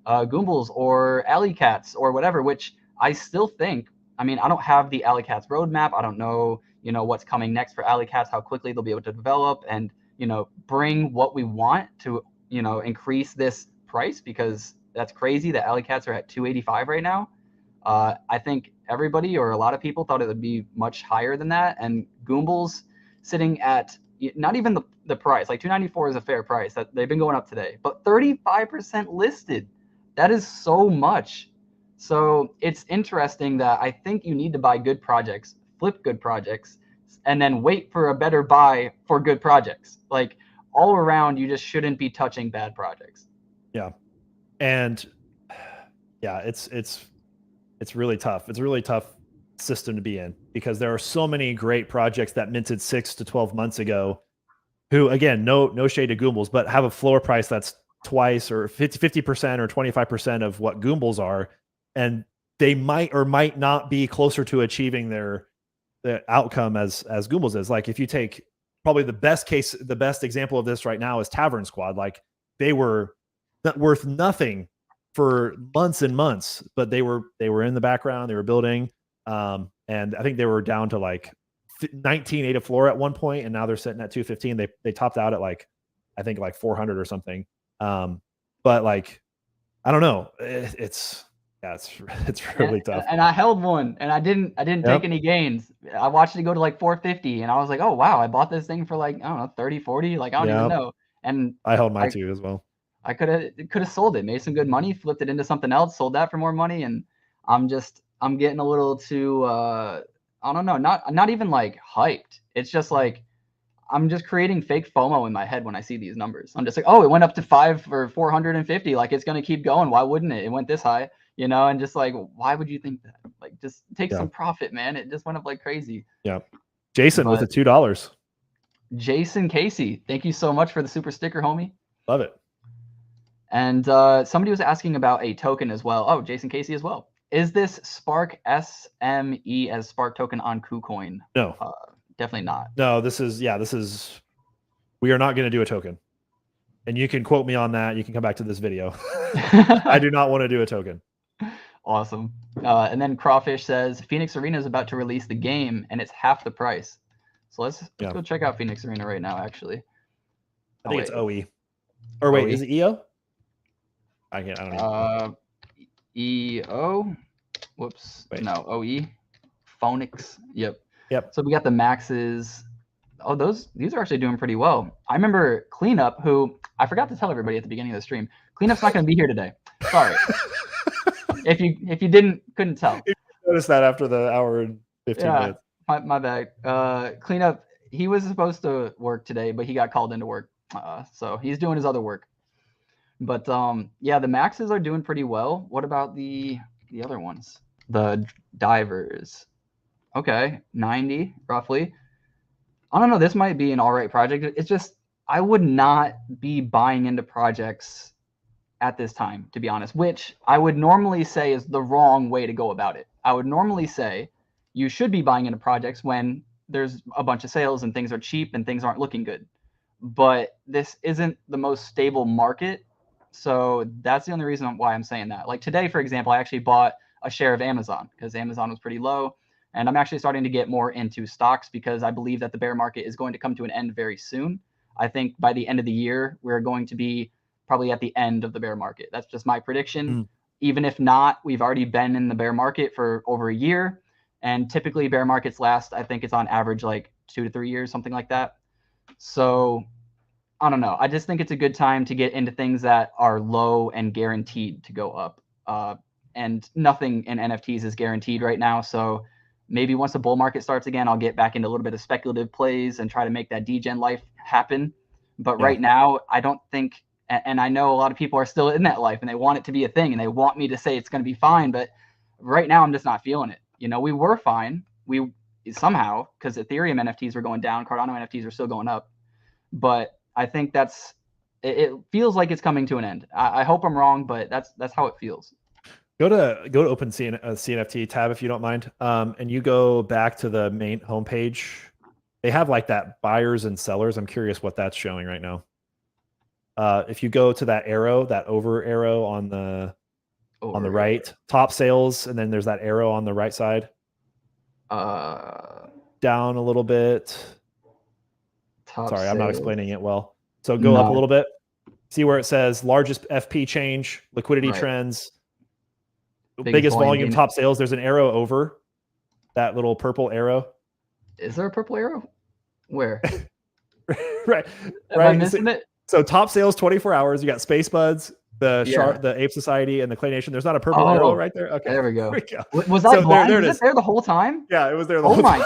Speaker 1: Goombles or Alley Cats or whatever, which I still think. I mean, I don't have the Alley Cats roadmap. I don't know, you know, what's coming next for Alley Cats, how quickly they'll be able to develop and, you know, bring what we want to, you know, increase this price, because that's crazy that Alley Cats are at 285 right now. I think everybody or a lot of people thought it would be much higher than that, and Goombles sitting at not even the price, like 294 is a fair price. That they've been going up today, but 35% listed. That is so much. So it's interesting that I think you need to buy good projects, flip good projects, and then wait for a better buy for good projects. Like all around, you just shouldn't be touching bad projects.
Speaker 2: Yeah. And yeah, it's really tough. It's a really tough system to be in, because there are so many great projects that minted 6 to 12 months ago who, again, no shade to Goombles, but have a floor price that's twice or 50% or 25% of what Goombles are. And they might or might not be closer to achieving their outcome as Goombles is. Like if you take probably the best example of this right now is Tavern Squad. Like they were worth nothing for months and months, but they were in the background, they were building. And I think they were down to like 19 ADA floor at one point, and now they're sitting at 215. They topped out at like, I think like 400 or something. But like, I don't know. It's Yeah, it's really tough.
Speaker 1: And I held one, and I didn't take any gains. I watched it go to like 450, and I was like, oh wow, I bought this thing for like, I don't know, 30, 40, like I don't even know. And
Speaker 2: I held mine too as well.
Speaker 1: I could have sold it, made some good money, flipped it into something else, sold that for more money, and I'm getting a little too I don't know, not even like hyped. It's just like I'm just creating fake FOMO in my head when I see these numbers. I'm just like, oh, it went up to 450, like it's gonna keep going. Why wouldn't it? It went this high, and just like, why would you think that? Like, just take some profit, man. It just went up like crazy.
Speaker 2: Yeah. Jason with the $2.
Speaker 1: Jason Casey, thank you so much for the super sticker, homie.
Speaker 2: Love it.
Speaker 1: And somebody was asking about a token as well. Oh, Jason Casey as well. Is this Spark SME as Spark token on KuCoin?
Speaker 2: No.
Speaker 1: Definitely not.
Speaker 2: No, this is we are not going to do a token. And you can quote me on that. You can come back to this video. I do not want to do a token.
Speaker 1: Awesome. And then Crawfish says Phoenix Arena is about to release the game and it's half the price. So let's go check out Phoenix Arena right now, actually.
Speaker 2: I think it's OE. Or wait, is it EO? I don't know.
Speaker 1: EO. Whoops. Wait. No, OE. Phonics. Yep.
Speaker 2: Yep.
Speaker 1: So we got the maxes. Oh, these are actually doing pretty well. I remember Cleanup, who I forgot to tell everybody at the beginning of the stream. Cleanup's not going to be here today. Sorry. if you couldn't tell.
Speaker 2: You noticed that after the hour and 15 minutes.
Speaker 1: My bad. Cleanup, he was supposed to work today, but he got called into work. So he's doing his other work. But yeah, the maxes are doing pretty well. What about the other ones? The divers. Okay, 90 roughly. I don't know. This might be an all right project. It's just I would not be buying into projects at this time, to be honest, which I would normally say is the wrong way to go about it. I would normally say you should be buying into projects when there's a bunch of sales and things are cheap and things aren't looking good. But this isn't the most stable market. So that's the only reason why I'm saying that. Like today, for example, I actually bought a share of Amazon because Amazon was pretty low. And I'm actually starting to get more into stocks because I believe that the bear market is going to come to an end very soon. I think by the end of the year, we're going to be probably at the end of the bear market. That's just my prediction. Even if not, we've already been in the bear market for over a year. And typically bear markets last, I think it's on average like 2 to 3 years, something like that. So I don't know. I just think it's a good time to get into things that are low and guaranteed to go up. And nothing in NFTs is guaranteed right now. So maybe once the bull market starts again, I'll get back into a little bit of speculative plays and try to make that degen life happen. But right now, I don't think, and I know a lot of people are still in that life and they want it to be a thing and they want me to say it's going to be fine. But right now, I'm just not feeling it. We were fine. We somehow, because Ethereum NFTs were going down, Cardano NFTs are still going up. But I think it feels like it's coming to an end. I hope I'm wrong, but that's how it feels.
Speaker 2: Go to CNFT tab if you don't mind, and you go back to the main homepage. They have like that buyers and sellers. I'm curious what that's showing right now. If you go to that arrow, that over arrow on the right, top sales, and then there's that arrow on the right side. Down a little bit. Sorry, sales. I'm not explaining it well. So go up a little bit. See where it says largest FP change, liquidity trends. Biggest volume, top sales. There's an arrow over that little purple arrow.
Speaker 1: Is there a purple arrow? Where?
Speaker 2: right.
Speaker 1: Am I missing it?
Speaker 2: So top sales 24 hours. You got Space Buds, the Ape Society, and the Clay Nation. There's not a purple arrow right there. Okay,
Speaker 1: there we go. Was that blind? Was it there the whole time?
Speaker 2: Yeah, it was there the whole time.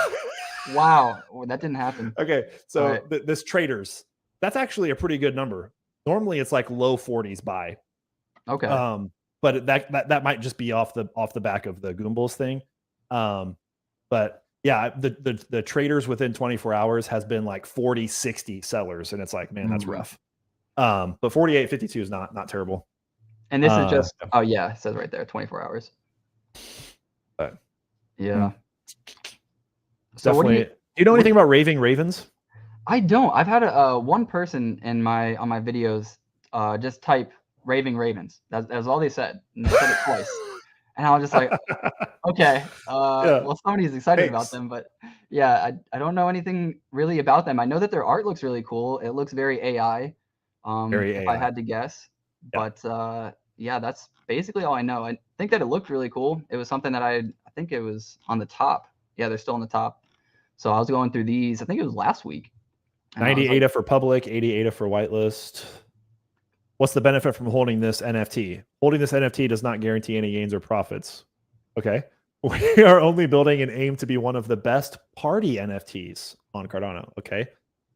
Speaker 1: Wow, that didn't happen.
Speaker 2: Okay, so this traders, that's actually a pretty good number. Normally it's like low 40s buy.
Speaker 1: Okay.
Speaker 2: But that might just be off the back of the Goombas thing. But yeah, the traders within 24 hours has been like 40, 60 sellers, and it's like, man, that's rough. But 48.52 is not terrible.
Speaker 1: And this is just it says right there, 24 hours. Yeah.
Speaker 2: So definitely. Do you know anything about raving ravens?
Speaker 1: I don't. I've had one person on my videos just type raving ravens. That's all they said. And they said it twice. And I was just like, okay, well, somebody's excited about them, but yeah, I don't know anything really about them. I know that their art looks really cool. It looks very AI. If I had to guess, but yeah, that's basically all I know. I think that it looked really cool. It was something that I think it was on the top. Yeah, they're still on the top. So I was going through these. I think it was last week.
Speaker 2: 90 ADA for public, 80 ADA for whitelist. What's the benefit from holding this NFT? Holding this NFT does not guarantee any gains or profits. Okay. We are only building and aim to be one of the best party NFTs on Cardano. Okay.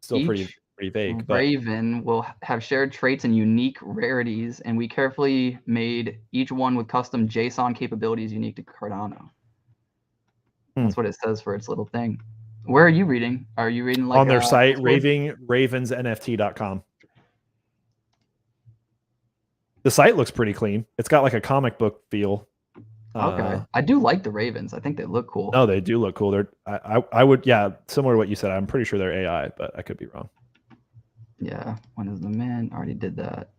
Speaker 2: Still pretty vague.
Speaker 1: Raven will have shared traits and unique rarities, and we carefully made each one with custom JSON capabilities unique to Cardano. That's what it says for its little thing. Where are you reading? Are you reading like
Speaker 2: on their site, ravensnft.com? The site looks pretty clean. It's got like a comic book feel.
Speaker 1: Okay. I do like the Ravens. I think they look cool.
Speaker 2: No, they do look cool. They're I would, yeah, similar to what you said. I'm pretty sure they're AI, but I could be wrong.
Speaker 1: Yeah. When is the mint? Already did that.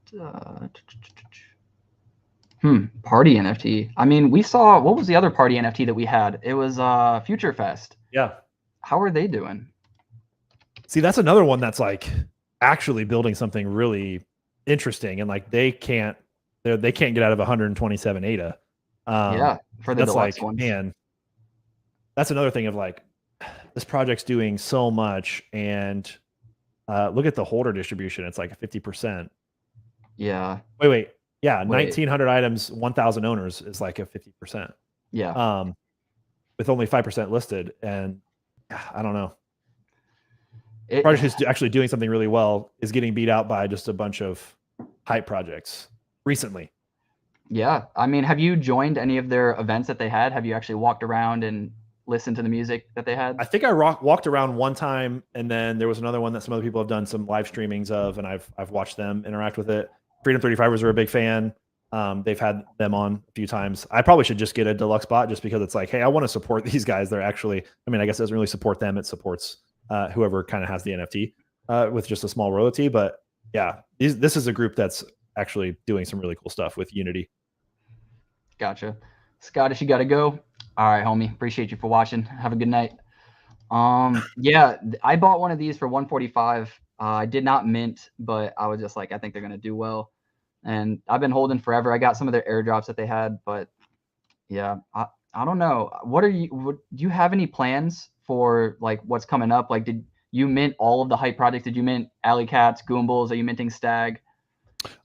Speaker 1: Party NFT. I mean, we saw, what was the other party NFT that we had? It was Future Fest.
Speaker 2: Yeah.
Speaker 1: How are they doing?
Speaker 2: See, that's another one that's like actually building something really interesting, and like they can't get out of 127 ADA.
Speaker 1: Yeah, for the deluxe
Speaker 2: like,
Speaker 1: ones.
Speaker 2: Man, that's another thing of like, this project's doing so much, and look at the holder distribution. It's like 50%.
Speaker 1: Yeah.
Speaker 2: Wait. Yeah, 1,900 items, 1,000 owners is like a 50%.
Speaker 1: Yeah.
Speaker 2: With only 5% listed, and I don't know. Project is actually doing something really well is getting beat out by just a bunch of hype projects recently.
Speaker 1: Yeah. I mean, have you joined any of their events that they had? Have you actually walked around and listened to the music that they had?
Speaker 2: I think I walked around one time, and then there was another one that some other people have done some live streamings of, and I've watched them interact with it. Freedom 35ers are a big fan. They've had them on a few times. I probably should just get a deluxe bot just because it's like, hey, I want to support these guys. They're actually, I mean, I guess it doesn't really support them. It supports whoever kind of has the NFT with just a small royalty. But yeah, this is a group that's actually doing some really cool stuff with Unity.
Speaker 1: Gotcha. Scottish, you got to go. All right, homie. Appreciate you for watching. Have a good night. Yeah, I bought one of these for 145. I did not mint, but I was just like, I think they're going to do well. And I've been holding forever. I got some of their airdrops that they had, but yeah, I don't know. Do you have any plans for like what's coming up? Like, did you mint all of the hype projects? Did you mint Alley Cats, Goombles? Are you minting Stag?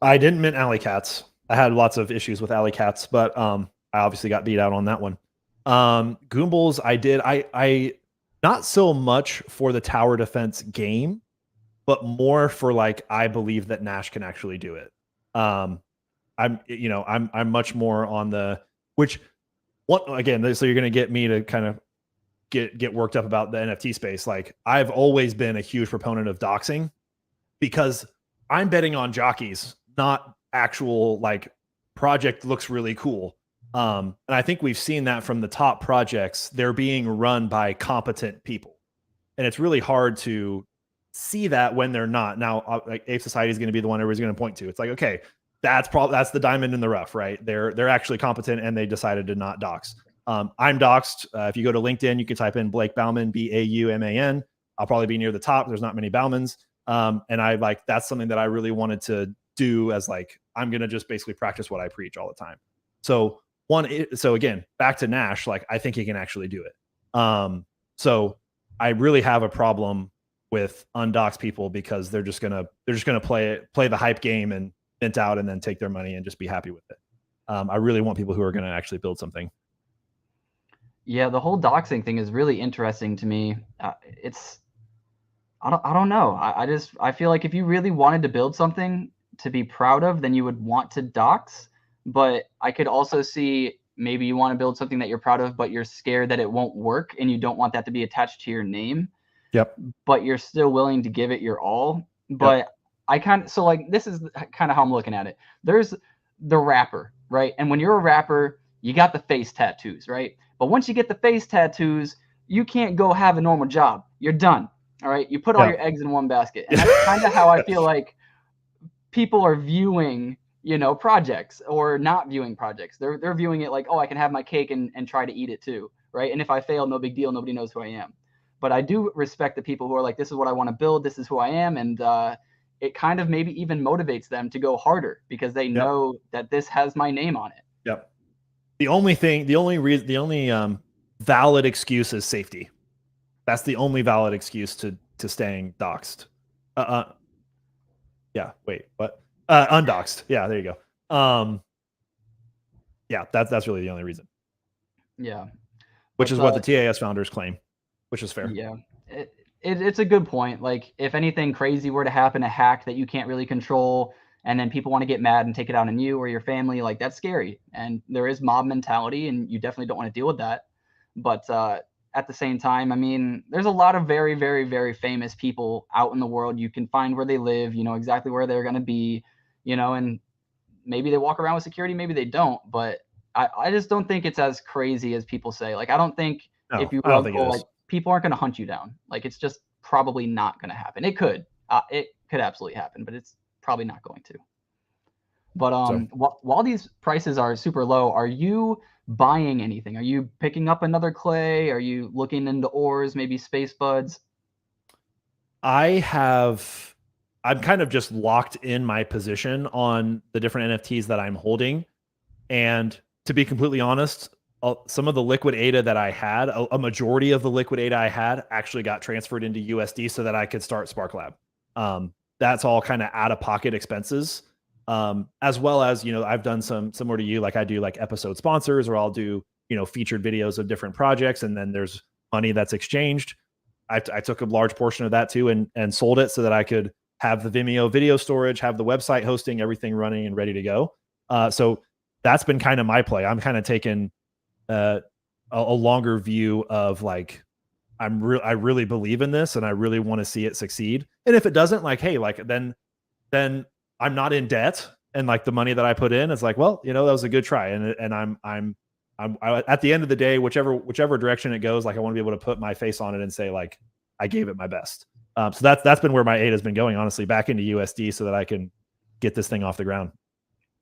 Speaker 2: I didn't mint Alley Cats. I had lots of issues with Alley Cats, but I obviously got beat out on that one. Goombles, I did. I not so much for the tower defense game, but more for like, I believe that Nash can actually do it. I'm much more on the, which what again, so you're going to get me to kind of get worked up about the NFT space. Like, I've always been a huge proponent of doxing because I'm betting on jockeys, not actual like project looks really cool. And I think we've seen that from the top projects. They're being run by competent people, and it's really hard to see that when they're not. Now, like Ape Society is going to be the one everybody's going to point to. It's like, okay, that's the diamond in the rough, right? They're actually competent, and they decided to not dox. I'm doxed. If you go to LinkedIn, you can type in Blake Bauman, Bauman. I'll probably be near the top. There's not many Baumans. And I like, that's something that I really wanted to do as like, I'm going to just basically practice what I preach all the time. So again, back to Nash, like, I think he can actually do it. So I really have a problem with undoxed people because they're just gonna play the hype game and mint out and then take their money and just be happy with it. I really want people who are going to actually build something.
Speaker 1: Yeah, the whole doxing thing is really interesting to me. I don't know. I feel like if you really wanted to build something to be proud of, then you would want to dox. But I could also see maybe you want to build something that you're proud of, but you're scared that it won't work and you don't want that to be attached to your name.
Speaker 2: Yep.
Speaker 1: But you're still willing to give it your all. But yep. So like, this is kind of how I'm looking at it. There's the rapper, right? And when you're a rapper, you got the face tattoos, right? But once you get the face tattoos, you can't go have a normal job. You're done. All right. You put all your eggs in one basket. And that's kind of how I feel like people are viewing, projects, or not viewing projects. They're viewing it like, oh, I can have my cake and try to eat it too. Right. And if I fail, no big deal. Nobody knows who I am. But I do respect the people who are like, this is what I want to build. This is who I am. And it kind of maybe even motivates them to go harder because they know that this has my name on it.
Speaker 2: Yep. The only valid excuse is safety. That's the only valid excuse to staying doxxed. Yeah. Wait. What? Undoxed. Yeah. There you go. Yeah. That's really the only reason.
Speaker 1: Yeah.
Speaker 2: Which is what the TAS founders claim, which is fair.
Speaker 1: Yeah. It's a good point. Like, if anything crazy were to happen, a hack that you can't really control, and then people want to get mad and take it out on you or your family, like, that's scary. And there is mob mentality, and you definitely don't want to deal with that. But at the same time, I mean, there's a lot of very, very, very famous people out in the world. You can find where they live, you know exactly where they're going to be, you know, and maybe they walk around with security, maybe they don't. But I just don't think it's as crazy as people say. Like, I don't think if you uncle, like, people aren't going to hunt you down. Like, it's just probably not going to happen. It could absolutely happen, but it's probably not going to. But while these prices are super low, are you buying anything? Are you picking up another clay? Are you looking into ores, maybe space buds?
Speaker 2: I'm kind of just locked in my position on the different NFTs that I'm holding. And to be completely honest, some of the liquid ADA that I had, a majority of the liquid ADA I had actually got transferred into USD so that I could start SparkLab. That's all kind of out of pocket expenses. As well as, you know, I've done some similar to you, like I do like episode sponsors, or I'll do, you know, featured videos of different projects. And then there's money that's exchanged. I took a large portion of that too and sold it so that I could have the Vimeo video storage, have the website hosting, everything running and ready to go. So that's been kind of my play. I'm kind of taking a longer view of like, I really believe in this and I really want to see it succeed. And if it doesn't, like, hey, like then I'm not in debt, and like the money that I put in is like, well, you know, that was a good try. And I'm at the end of the day, whichever direction it goes, like I want to be able to put my face on it and say like, I gave it my best. So that's been where my aid has been going, honestly, back into USD so that I can get this thing off the ground.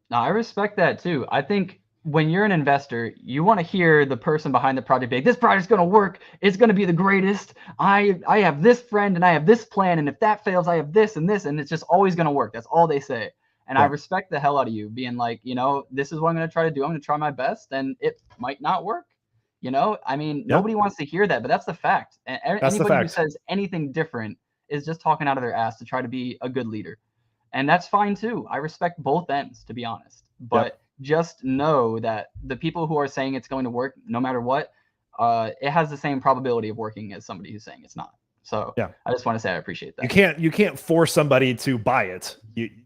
Speaker 1: Now, I respect that too. I think when you're an investor, you want to hear the person behind the project being, this project's going to work. It's going to be the greatest. I have this friend and I have this plan. And if that fails, I have this and this, and it's just always going to work. That's all they say. And I respect the hell out of you being like, you know, this is what I'm going to try to do. I'm going to try my best, and it might not work. You know, I mean, nobody wants to hear that, but that's the fact. And anybody who says anything different is just talking out of their ass to try to be a good leader. And that's fine too. I respect both ends, to be honest. But just know that the people who are saying it's going to work, no matter what, it has the same probability of working as somebody who's saying it's not. So I just want to say I appreciate that.
Speaker 2: You can't force somebody to buy it.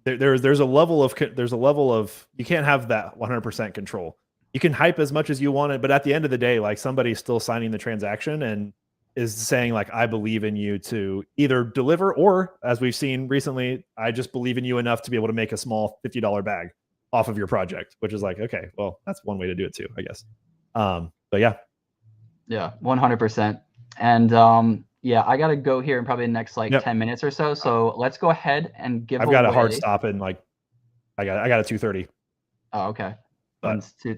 Speaker 2: There's a level of you can't have that 100% control. You can hype as much as you want it, but at the end of the day, like somebody's still signing the transaction and is saying like, I believe in you to either deliver, or as we've seen recently, I just believe in you enough to be able to make a small $50 bag off of your project, which is like, okay, well, that's one way to do it too, I guess. But yeah.
Speaker 1: Yeah, 100%. And yeah, I got to go here in probably the next like 10 minutes or so. So let's go ahead and give
Speaker 2: I've got a hard stop in like, I got a 2:30.
Speaker 1: Oh, okay.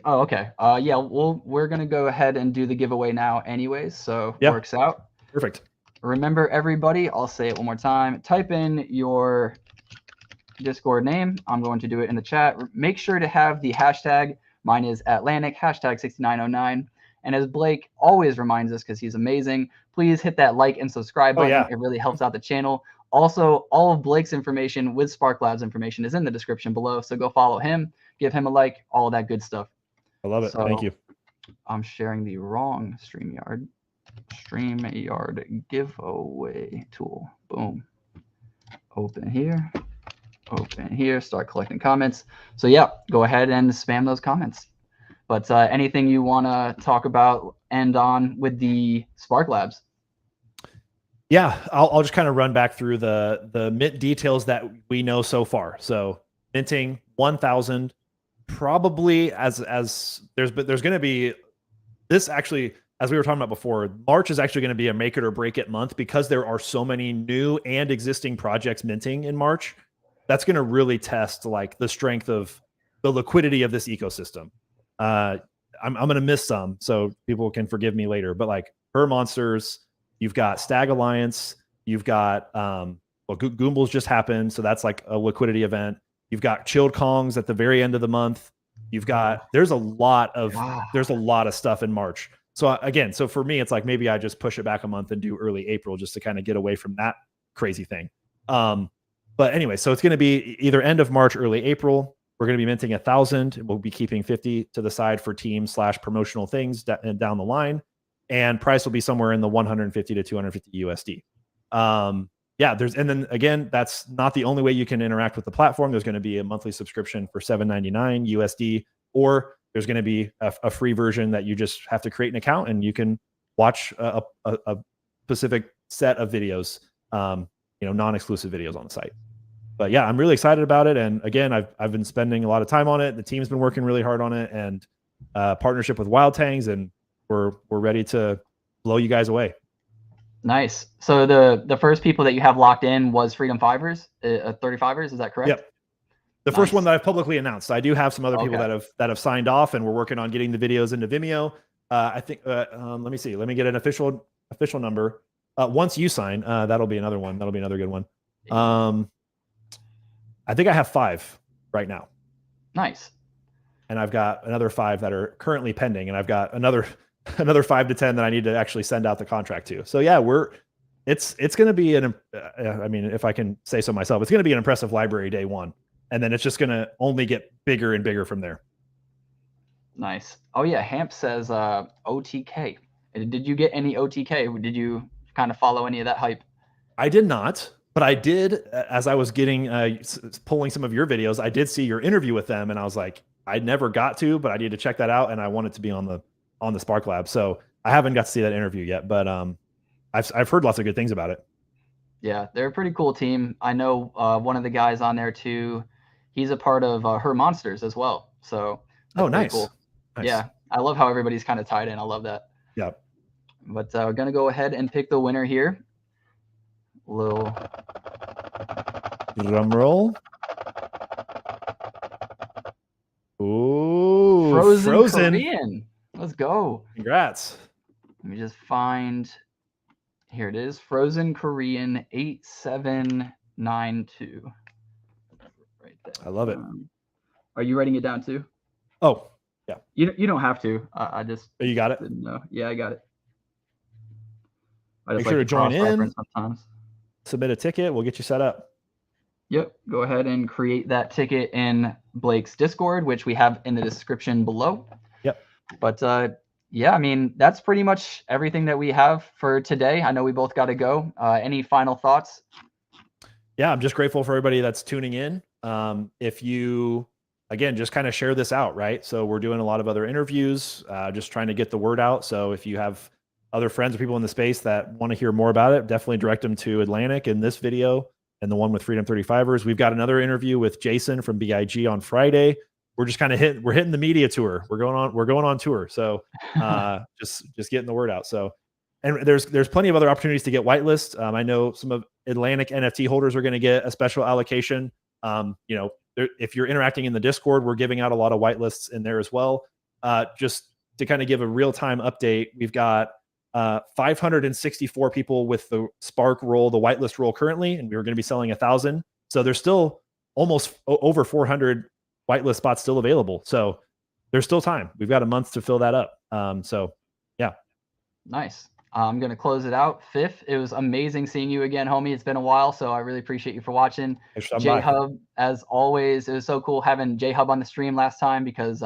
Speaker 1: Oh, okay. Yeah, we're going to go ahead and do the giveaway now anyways. So works out.
Speaker 2: Perfect.
Speaker 1: Remember, everybody, I'll say it one more time. Type in your Discord name. I'm going to do it in the chat. Make sure to have the hashtag. Mine is Atlanick, hashtag 6909. And as Blake always reminds us, because he's amazing, please hit that like and subscribe button. It really helps out the channel. Also, all of Blake's information with SparkLab's information is in the description below. So go follow him, give him a like, all of that good stuff.
Speaker 2: I love it. So, thank you.
Speaker 1: I'm sharing the wrong StreamYard giveaway tool. Boom. Open here, start collecting comments. So yeah, go ahead and spam those comments. But anything you want to talk about, end on with the SparkLabs?
Speaker 2: Yeah, I'll just kind of run back through the mint details that we know so far. So minting 1,000, probably as there's going to be this actually, as we were talking about before, March is actually going to be a make it or break it month because there are so many new and existing projects minting in March. That's going to really test like the strength of the liquidity of this ecosystem. I'm going to miss some, so people can forgive me later. But like Her Monsters, you've got Stag Alliance, you've got well, Goomble's just happened, so that's like a liquidity event. You've got Chilled Kongs at the very end of the month. You've got there's a lot of stuff in March. So again, so for me, it's like maybe I just push it back a month and do early April just to kind of get away from that crazy thing. But anyway, so it's going to be either end of March, early April. We're going to be minting 1,000. We'll be keeping 50 to the side for team/promotional things down the line, and price will be somewhere in the 150 to 250 USD. Yeah, and then again, that's not the only way you can interact with the platform. There's going to be a monthly subscription for $7.99 USD, or there's going to be a free version that you just have to create an account and you can watch a specific set of videos, non-exclusive videos on the site. But yeah, I'm really excited about it. And again, I've been spending a lot of time on it. The team's been working really hard on it, and partnership with Wild Tangs, and we're ready to blow you guys away.
Speaker 1: Nice. So the first people that you have locked in was Freedom Fivers, 35ers. Is that correct?
Speaker 2: Yep. The first one that I've publicly announced. I do have some other people that have signed off, and we're working on getting the videos into Vimeo. I think. Let me see. Let me get an official number. Once you sign, that'll be another one. That'll be another good one. I think I have 5 right now.
Speaker 1: Nice.
Speaker 2: And I've got another 5 that are currently pending, and I've got another 5 to 10 that I need to actually send out the contract to. So yeah, it's going to be I mean, if I can say so myself, it's going to be an impressive library day one, and then it's just going to only get bigger and bigger from there.
Speaker 1: Nice. Oh yeah, Hamp says OTK. Did you get any OTK? Did you kind of follow any of that hype?
Speaker 2: I did not, but I did, as I was getting pulling some of your videos, I did see your interview with them, and I was like, I never got to, but I need to check that out, and I want it to be on the Spark Lab. So I haven't got to see that interview yet, but I've heard lots of good things about it.
Speaker 1: Yeah, they're a pretty cool team. I know one of the guys on there too. He's a part of Her Monsters as well. So
Speaker 2: nice.
Speaker 1: Cool.
Speaker 2: Nice.
Speaker 1: Yeah, I love how everybody's kind of tied in. I love that.
Speaker 2: Yeah.
Speaker 1: But we're gonna go ahead and pick the winner here. Little
Speaker 2: drum roll. Ooh,
Speaker 1: Frozen Korean. Let's go.
Speaker 2: Congrats.
Speaker 1: Let me just find. Here it is. Frozen Korean 8792. Right there.
Speaker 2: I love it.
Speaker 1: Are you writing it down too?
Speaker 2: Oh, yeah.
Speaker 1: You don't have to. I just.
Speaker 2: Oh, you got it?
Speaker 1: Didn't know. Yeah, I got it.
Speaker 2: Make sure to join in.
Speaker 1: Sometimes.
Speaker 2: Submit a ticket. We'll get you set up.
Speaker 1: Yep. Go ahead and create that ticket in Blake's Discord, which we have in the description below.
Speaker 2: Yep.
Speaker 1: But yeah, I mean, that's pretty much everything that we have for today. I know we both got to go. Any final thoughts?
Speaker 2: Yeah, I'm just grateful for everybody that's tuning in. If you, again, just kind of share this out, right? So we're doing a lot of other interviews, just trying to get the word out. So if you have other friends or people in the space that want to hear more about it, definitely direct them to Atlanick in this video and the one with Freedom 35ers. We've got another interview with Jason from BIG on Friday. We're just kind of hitting the media tour. We're going on tour. So just getting the word out. So, and there's plenty of other opportunities to get whitelist. I know some of Atlanick NFT holders are going to get a special allocation. If you're interacting in the Discord, we're giving out a lot of whitelists in there as well. Just to kind of give a real-time update, we've got 564 people with the Spark roll, the whitelist roll currently, and we were going to be selling 1,000. So there's still almost over 400 whitelist spots still available. So there's still time. We've got a month to fill that up. So yeah.
Speaker 1: Nice. I'm going to close it out. Fifth, it was amazing seeing you again, homie. It's been a while, so I really appreciate you for watching. J-Hub, as always, it was so cool having J-Hub on the stream last time because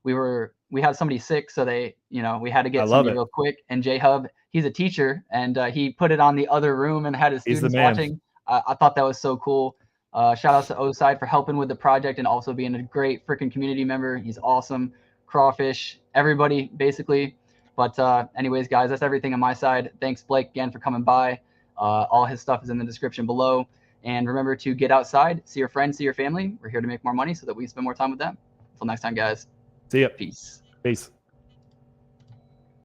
Speaker 1: we had somebody sick, so we had to get somebody real quick. And J-Hub, he's a teacher, and he put it on the other room and had his students watching. I thought that was so cool. Shout out to O-Side for helping with the project and also being a great freaking community member. He's awesome. Crawfish, everybody, basically. But anyways, guys, that's everything on my side. Thanks, Blake, again, for coming by. All his stuff is in the description below. And remember to get outside, see your friends, see your family. We're here to make more money so that we spend more time with them. Until next time, guys.
Speaker 2: See ya.
Speaker 1: Peace.
Speaker 2: Peace.